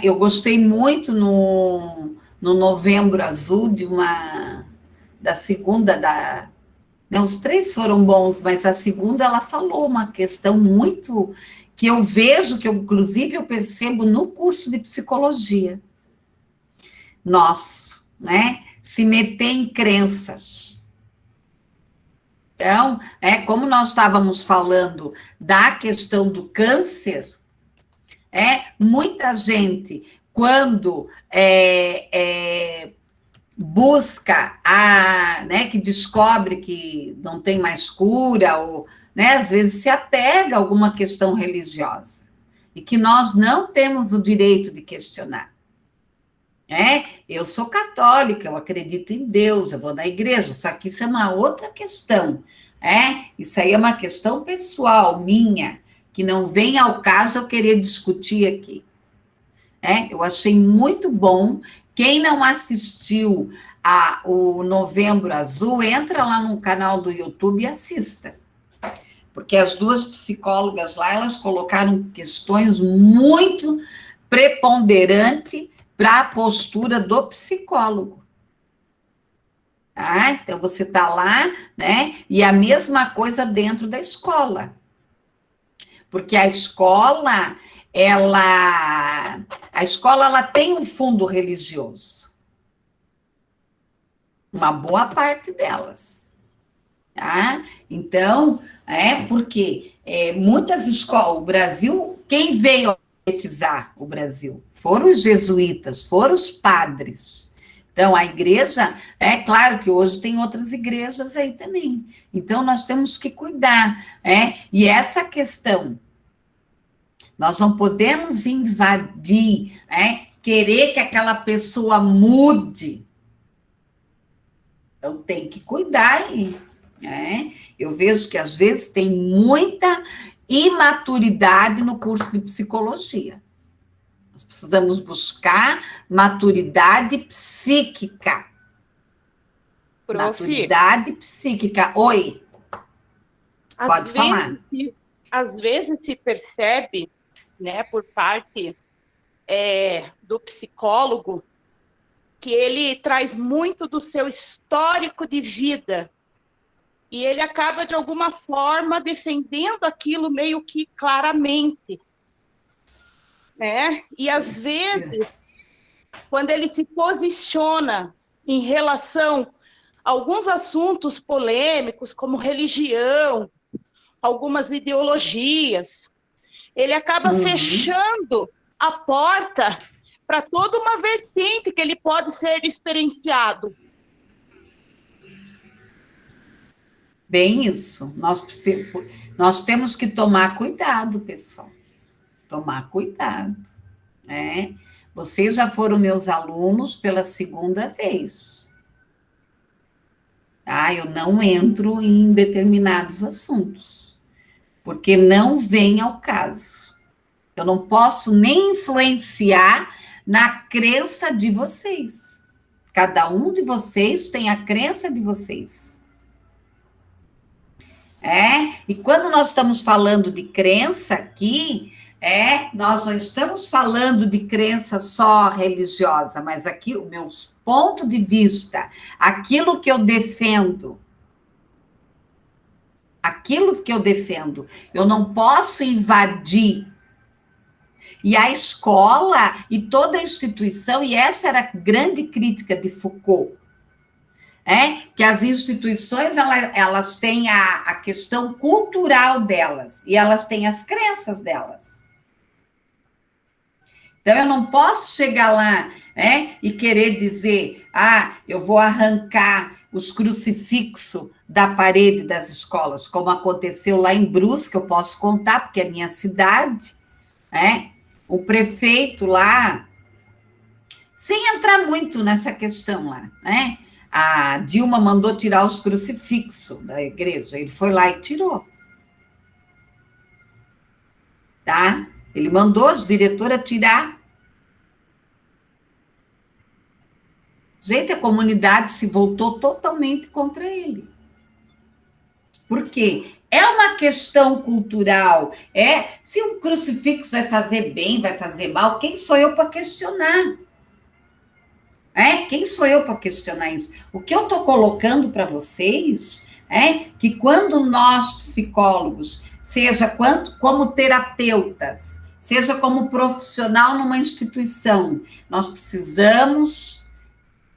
Eu gostei muito no Novembro Azul da segunda, os 3 foram bons, mas a segunda ela falou uma questão muito que eu vejo, que inclusive eu percebo no curso de psicologia nosso, se meter em crenças. Então, como nós estávamos falando da questão do câncer, muita gente, quando busca, que descobre que não tem mais cura, ou, às vezes se apega a alguma questão religiosa, e que nós não temos o direito de questionar. Eu sou católica, eu acredito em Deus, eu vou na igreja, só que isso é uma outra questão, isso aí é uma questão pessoal, minha, que não vem ao caso eu querer discutir aqui. Eu achei muito bom. Quem não assistiu o Novembro Azul, entra lá no canal do YouTube e assista, porque as duas psicólogas lá, elas colocaram questões muito preponderantes para a postura do psicólogo. Então, você está lá, e a mesma coisa dentro da escola. Porque a escola, ela tem um fundo religioso. Uma boa parte delas. Tá? Então, porque muitas escolas, o Brasil, quem veio alfabetizar o Brasil? Foram os jesuítas, foram os padres. Então, a igreja, claro que hoje tem outras igrejas aí também. Então, nós temos que cuidar, E essa questão, nós não podemos invadir, querer que aquela pessoa mude. Então, tem que cuidar aí, Eu vejo que, às vezes, tem muita imaturidade no curso de psicologia. Nós precisamos buscar maturidade psíquica. Maturidade psíquica. Oi. Pode falar. Às vezes se percebe, por parte do psicólogo, que ele traz muito do seu histórico de vida. E ele acaba, de alguma forma, defendendo aquilo meio que claramente. E, às vezes, quando ele se posiciona em relação a alguns assuntos polêmicos, como religião, algumas ideologias, ele acaba fechando a porta para toda uma vertente que ele pode ser experienciado. Bem isso. Nós temos que tomar cuidado, pessoal. Tomar cuidado, Vocês já foram meus alunos pela segunda vez. Eu não entro em determinados assuntos, porque não vem ao caso. Eu não posso nem influenciar na crença de vocês. Cada um de vocês tem a crença de vocês. E quando nós estamos falando de crença aqui, nós não estamos falando de crença só religiosa, mas aqui o meu ponto de vista, aquilo que eu defendo, eu não posso invadir. E a escola e toda a instituição, e essa era a grande crítica de Foucault, que as instituições, elas têm a questão cultural delas, e elas têm as crenças delas. Então, eu não posso chegar lá, e querer dizer, eu vou arrancar os crucifixos da parede das escolas, como aconteceu lá em Brusque, eu posso contar, porque é minha cidade, o prefeito lá, sem entrar muito nessa questão lá, a Dilma mandou tirar os crucifixos da igreja, ele foi lá e tirou. Tá? Ele mandou as diretoras tirar. Gente, a comunidade se voltou totalmente contra ele. Por quê? É uma questão cultural. Se o crucifixo vai fazer bem, vai fazer mal, quem sou eu para questionar? Quem sou eu para questionar isso? O que eu estou colocando para vocês que quando nós, psicólogos, seja como terapeutas, seja como profissional numa instituição, nós precisamos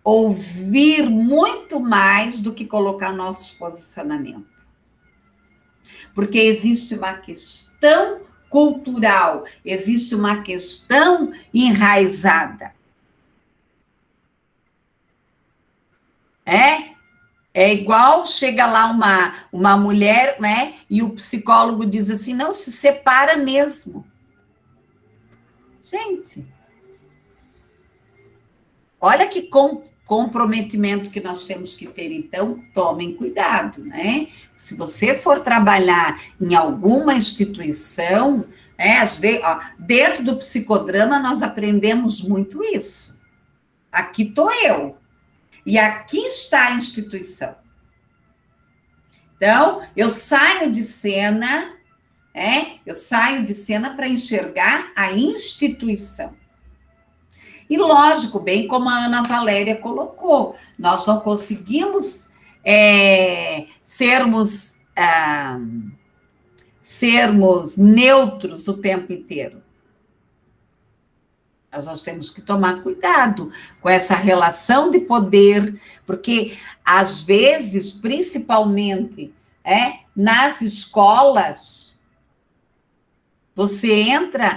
ouvir muito mais do que colocar nossos posicionamentos. Porque existe uma questão cultural, existe uma questão enraizada. É igual chega lá uma mulher, né? E o psicólogo diz assim: não, se separa mesmo. Gente, olha que comprometimento que nós temos que ter. Então, tomem cuidado, né? Se você for trabalhar em alguma instituição, dentro do psicodrama nós aprendemos muito isso. Aqui estou eu. E aqui está a instituição. Então, eu saio de cena para enxergar a instituição. E lógico, bem como a Ana Valéria colocou, nós não conseguimos sermos neutros o tempo inteiro. Nós temos que tomar cuidado com essa relação de poder, porque, às vezes, principalmente nas escolas, você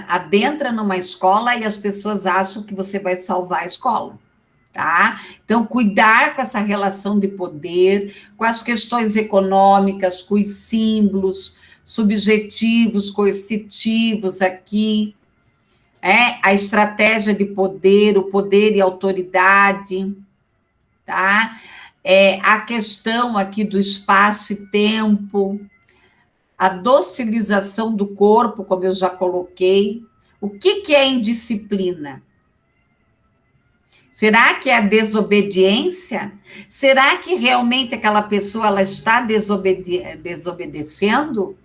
adentra numa escola e as pessoas acham que você vai salvar a escola, tá? Então, cuidar com essa relação de poder, com as questões econômicas, com os símbolos subjetivos, coercitivos aqui, a estratégia de poder, o poder e autoridade, tá? A questão aqui do espaço e tempo, a docilização do corpo, como eu já coloquei. O que é indisciplina? Será que é a desobediência? Será que realmente aquela pessoa ela está desobedecendo?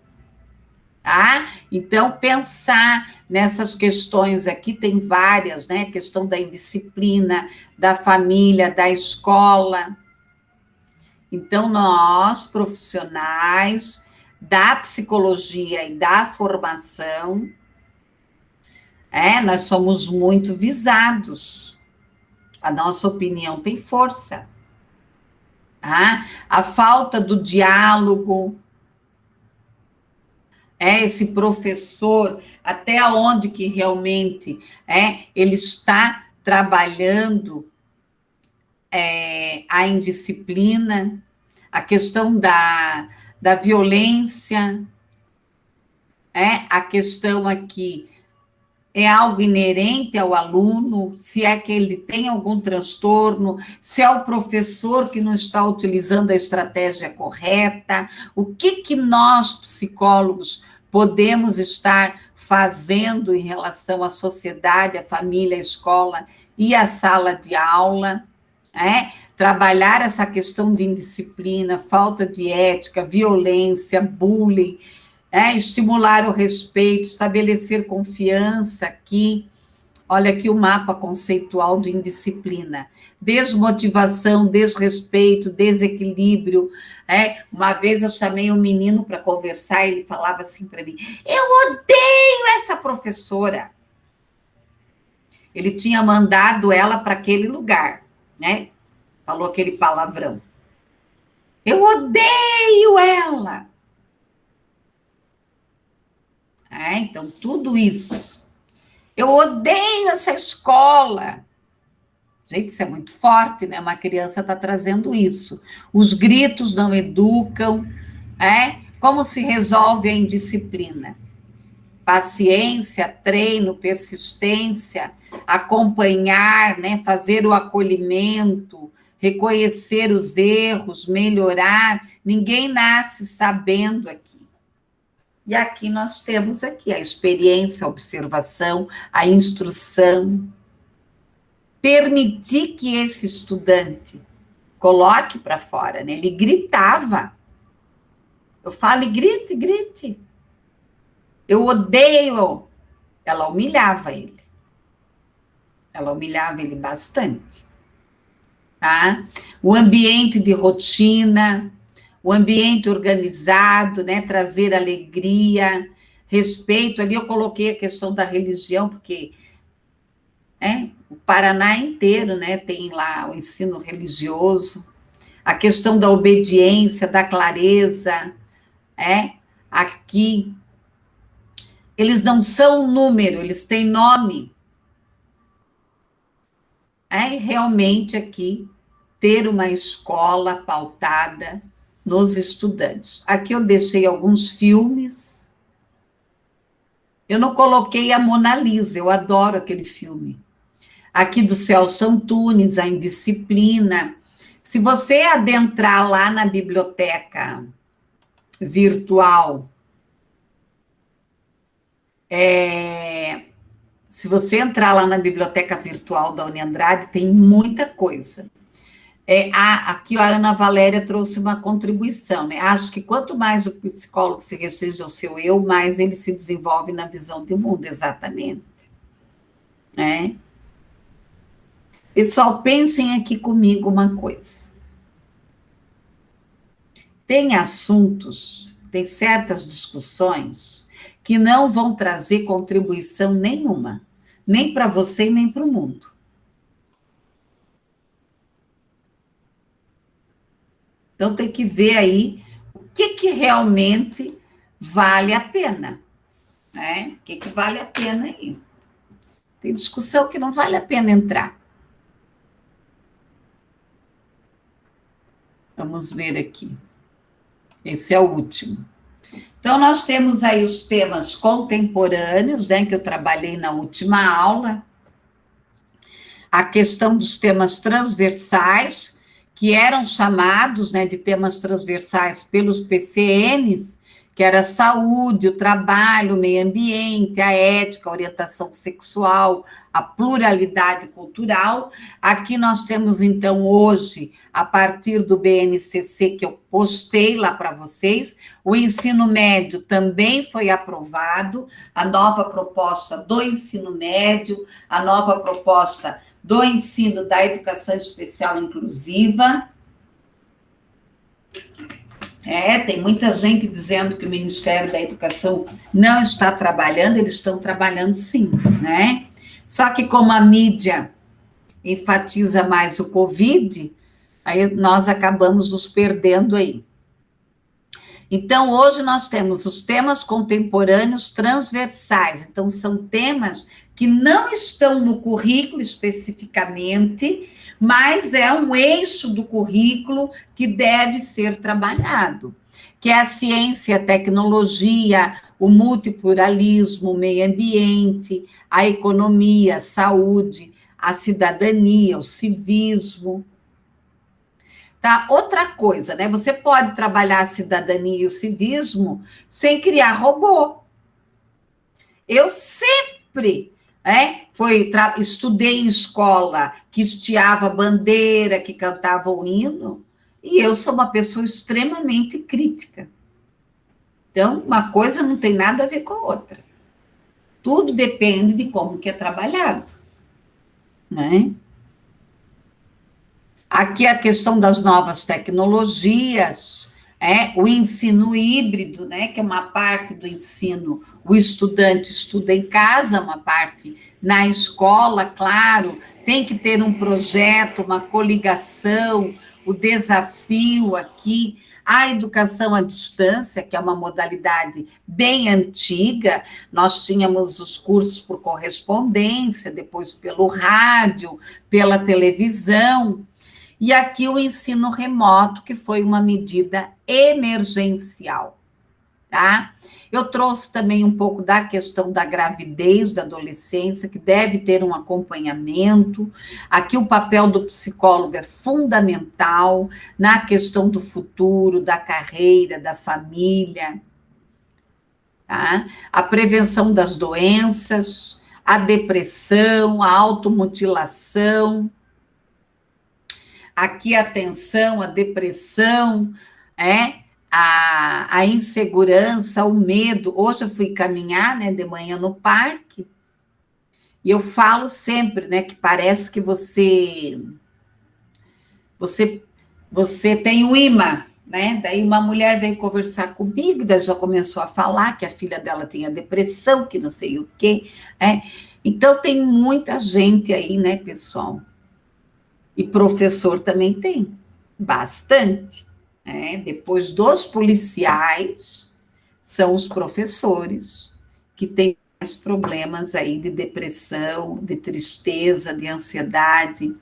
Tá? Então, pensar nessas questões aqui, tem várias, né? A questão da indisciplina, da família, da escola. Então, nós, profissionais da psicologia e da formação, nós somos muito visados. A nossa opinião tem força. Tá? A falta do diálogo, esse professor, até onde que realmente ele está trabalhando a indisciplina, a questão da violência, a questão aqui é algo inerente ao aluno, se é que ele tem algum transtorno, se é o professor que não está utilizando a estratégia correta, o que nós, psicólogos, podemos estar fazendo em relação à sociedade, à família, à escola e à sala de aula, trabalhar essa questão de indisciplina, falta de ética, violência, bullying, estimular o respeito, estabelecer confiança aqui. Olha aqui o mapa conceitual de indisciplina. Desmotivação, desrespeito, desequilíbrio. Uma vez eu chamei um menino para conversar, ele falava assim para mim: eu odeio essa professora. Ele tinha mandado ela para aquele lugar, né? Falou aquele palavrão. Eu odeio ela. Então, tudo isso. Eu odeio essa escola. Gente, isso é muito forte, né? Uma criança está trazendo isso. Os gritos não educam. Como se resolve a indisciplina? Paciência, treino, persistência, acompanhar, né? Fazer o acolhimento, reconhecer os erros, melhorar. Ninguém nasce sabendo aqui. E aqui nós temos aqui a experiência, a observação, a instrução. Permitir que esse estudante coloque para fora, né? Ele gritava. Eu falo, grite, grite. Eu odeio. Ela humilhava ele. Ela humilhava ele bastante. Tá? O ambiente de rotina, o ambiente organizado, né? Trazer alegria, respeito. Ali eu coloquei a questão da religião, porque o Paraná inteiro, né? Tem lá o ensino religioso, a questão da obediência, da clareza, aqui, eles não são um número, eles têm nome. É realmente aqui ter uma escola pautada nos estudantes. Aqui eu deixei alguns filmes. Eu não coloquei a Mona Lisa, eu adoro aquele filme. Aqui do Celso Antunes, a Indisciplina. Se você adentrar lá na biblioteca virtual, se você entrar lá na biblioteca virtual da Uniandrade, tem muita coisa. Aqui a Ana Valéria trouxe uma contribuição, né? Acho que quanto mais o psicólogo se restringe ao seu eu, mais ele se desenvolve na visão de mundo, exatamente. Né? Pessoal, pensem aqui comigo uma coisa. Tem assuntos, tem certas discussões que não vão trazer contribuição nenhuma, nem para você nem para o mundo. Então, tem que ver aí o que realmente vale a pena. Né? O que vale a pena aí? Tem discussão que não vale a pena entrar. Vamos ver aqui. Esse é o último. Então, nós temos aí os temas contemporâneos, né, que eu trabalhei na última aula. A questão dos temas transversais, que eram chamados, né, de temas transversais pelos PCNs, que era a saúde, o trabalho, o meio ambiente, a ética, a orientação sexual, a pluralidade cultural. Aqui nós temos, então, hoje, a partir do BNCC, que eu postei lá para vocês, o ensino médio também foi aprovado, a nova proposta do ensino médio, a nova proposta do ensino da educação especial inclusiva. Tem muita gente dizendo que o Ministério da Educação não está trabalhando, eles estão trabalhando sim, né? Só que como a mídia enfatiza mais o Covid, aí nós acabamos nos perdendo aí. Então, hoje nós temos os temas contemporâneos transversais, então são temas que não estão no currículo especificamente, mas é um eixo do currículo que deve ser trabalhado, que é a ciência, a tecnologia, o multipluralismo, o meio ambiente, a economia, a saúde, a cidadania, o civismo. Tá? Outra coisa, né? Você pode trabalhar a cidadania e o civismo sem criar robô. Eu sempre estudei em escola que estiava bandeira, que cantava o hino, e eu sou uma pessoa extremamente crítica. Então, uma coisa não tem nada a ver com a outra. Tudo depende de como que é trabalhado. Né? Aqui a questão das novas tecnologias, o ensino híbrido, né, que é uma parte do ensino, o estudante estuda em casa, uma parte na escola, claro, tem que ter um projeto, uma coligação, o desafio aqui, a educação à distância, que é uma modalidade bem antiga, nós tínhamos os cursos por correspondência, depois pelo rádio, pela televisão, e aqui o ensino remoto, que foi uma medida emergencial, tá? Eu trouxe também um pouco da questão da gravidez, da adolescência, que deve ter um acompanhamento. Aqui o papel do psicólogo é fundamental na questão do futuro, da carreira, da família, tá? A prevenção das doenças, a depressão, a automutilação. Aqui a tensão, a depressão, a insegurança, o medo. Hoje eu fui caminhar, né, de manhã no parque, e eu falo sempre, né, que parece que você tem um imã, né? Daí uma mulher veio conversar comigo, daí já começou a falar que a filha dela tinha depressão, que não sei o quê. Então tem muita gente aí, né, pessoal? E professor também tem, bastante. Depois dos policiais, são os professores que têm mais problemas aí de depressão, de tristeza, de ansiedade.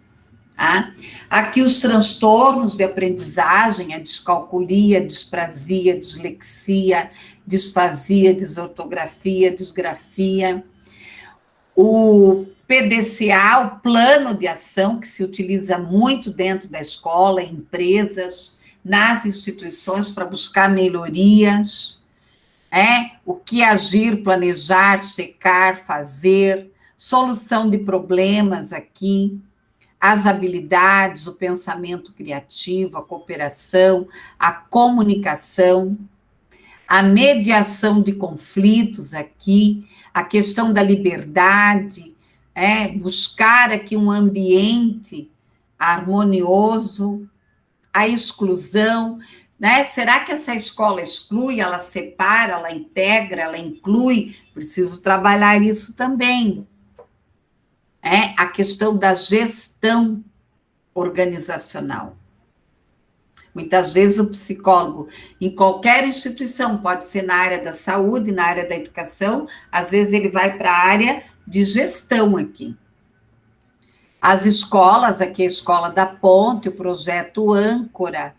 Tá? Aqui os transtornos de aprendizagem, a descalculia, disprasia, dislexia, disfasia, desortografia, disgrafia. O PDCA, o plano de ação, que se utiliza muito dentro da escola, em empresas, nas instituições, para buscar melhorias. O que agir, planejar, checar, fazer, solução de problemas aqui, as habilidades, o pensamento criativo, a cooperação, a comunicação, a mediação de conflitos aqui, a questão da liberdade, buscar aqui um ambiente harmonioso, a exclusão, né? Será que essa escola exclui, ela separa, ela integra, ela inclui? Preciso trabalhar isso também. A questão da gestão organizacional. Muitas vezes o psicólogo, em qualquer instituição, pode ser na área da saúde, na área da educação, às vezes ele vai para a área de gestão aqui. As escolas, aqui a Escola da Ponte, o projeto Âncora,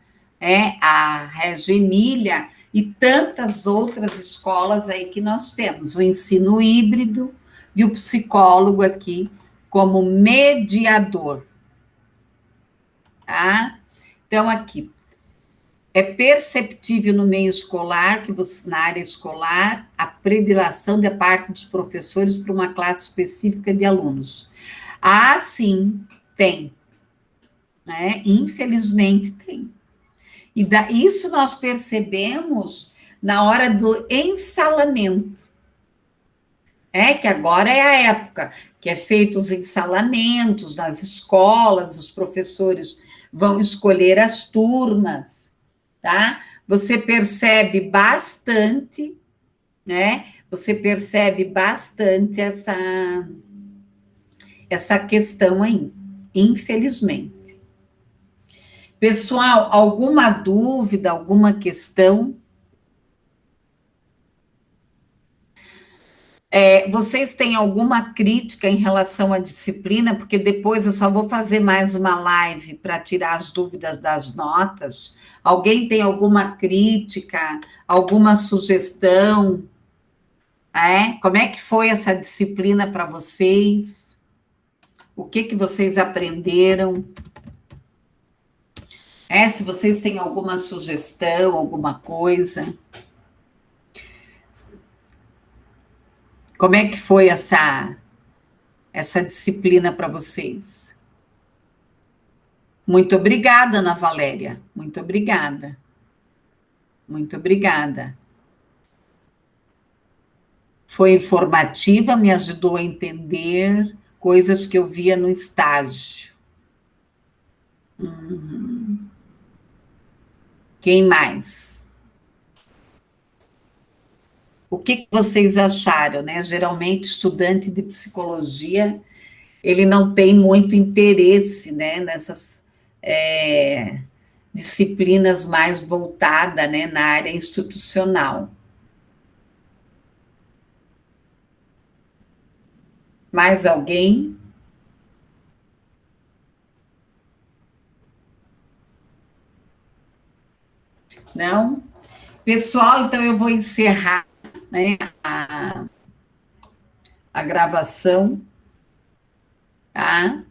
a Reggio Emília e tantas outras escolas aí que nós temos, o ensino híbrido e o psicólogo aqui como mediador. Tá? Então, aqui, é perceptível no meio escolar, na área escolar, a predileção da parte dos professores para uma classe específica de alunos. Ah, sim, tem. Infelizmente, tem. E isso nós percebemos na hora do ensalamento. Que agora é a época que é feito os ensalamentos nas escolas, os professores vão escolher as turmas, tá? Você percebe bastante, Você percebe bastante essa questão aí, infelizmente. Pessoal, alguma dúvida, alguma questão? Vocês têm alguma crítica em relação à disciplina? Porque depois eu só vou fazer mais uma live para tirar as dúvidas das notas. Alguém tem alguma crítica, alguma sugestão? Como é que foi essa disciplina para vocês? O que vocês aprenderam? Se vocês têm alguma sugestão, alguma coisa. Como é que foi essa disciplina para vocês? Muito obrigada, Ana Valéria. Muito obrigada. Muito obrigada. Foi informativa, me ajudou a entender coisas que eu via no estágio. Quem mais? O que vocês acharam, né? Geralmente, estudante de psicologia, ele não tem muito interesse, né, nessas disciplinas mais voltadas, né, na área institucional. Mais alguém? Não? Pessoal, então eu vou encerrar, né, a gravação, tá?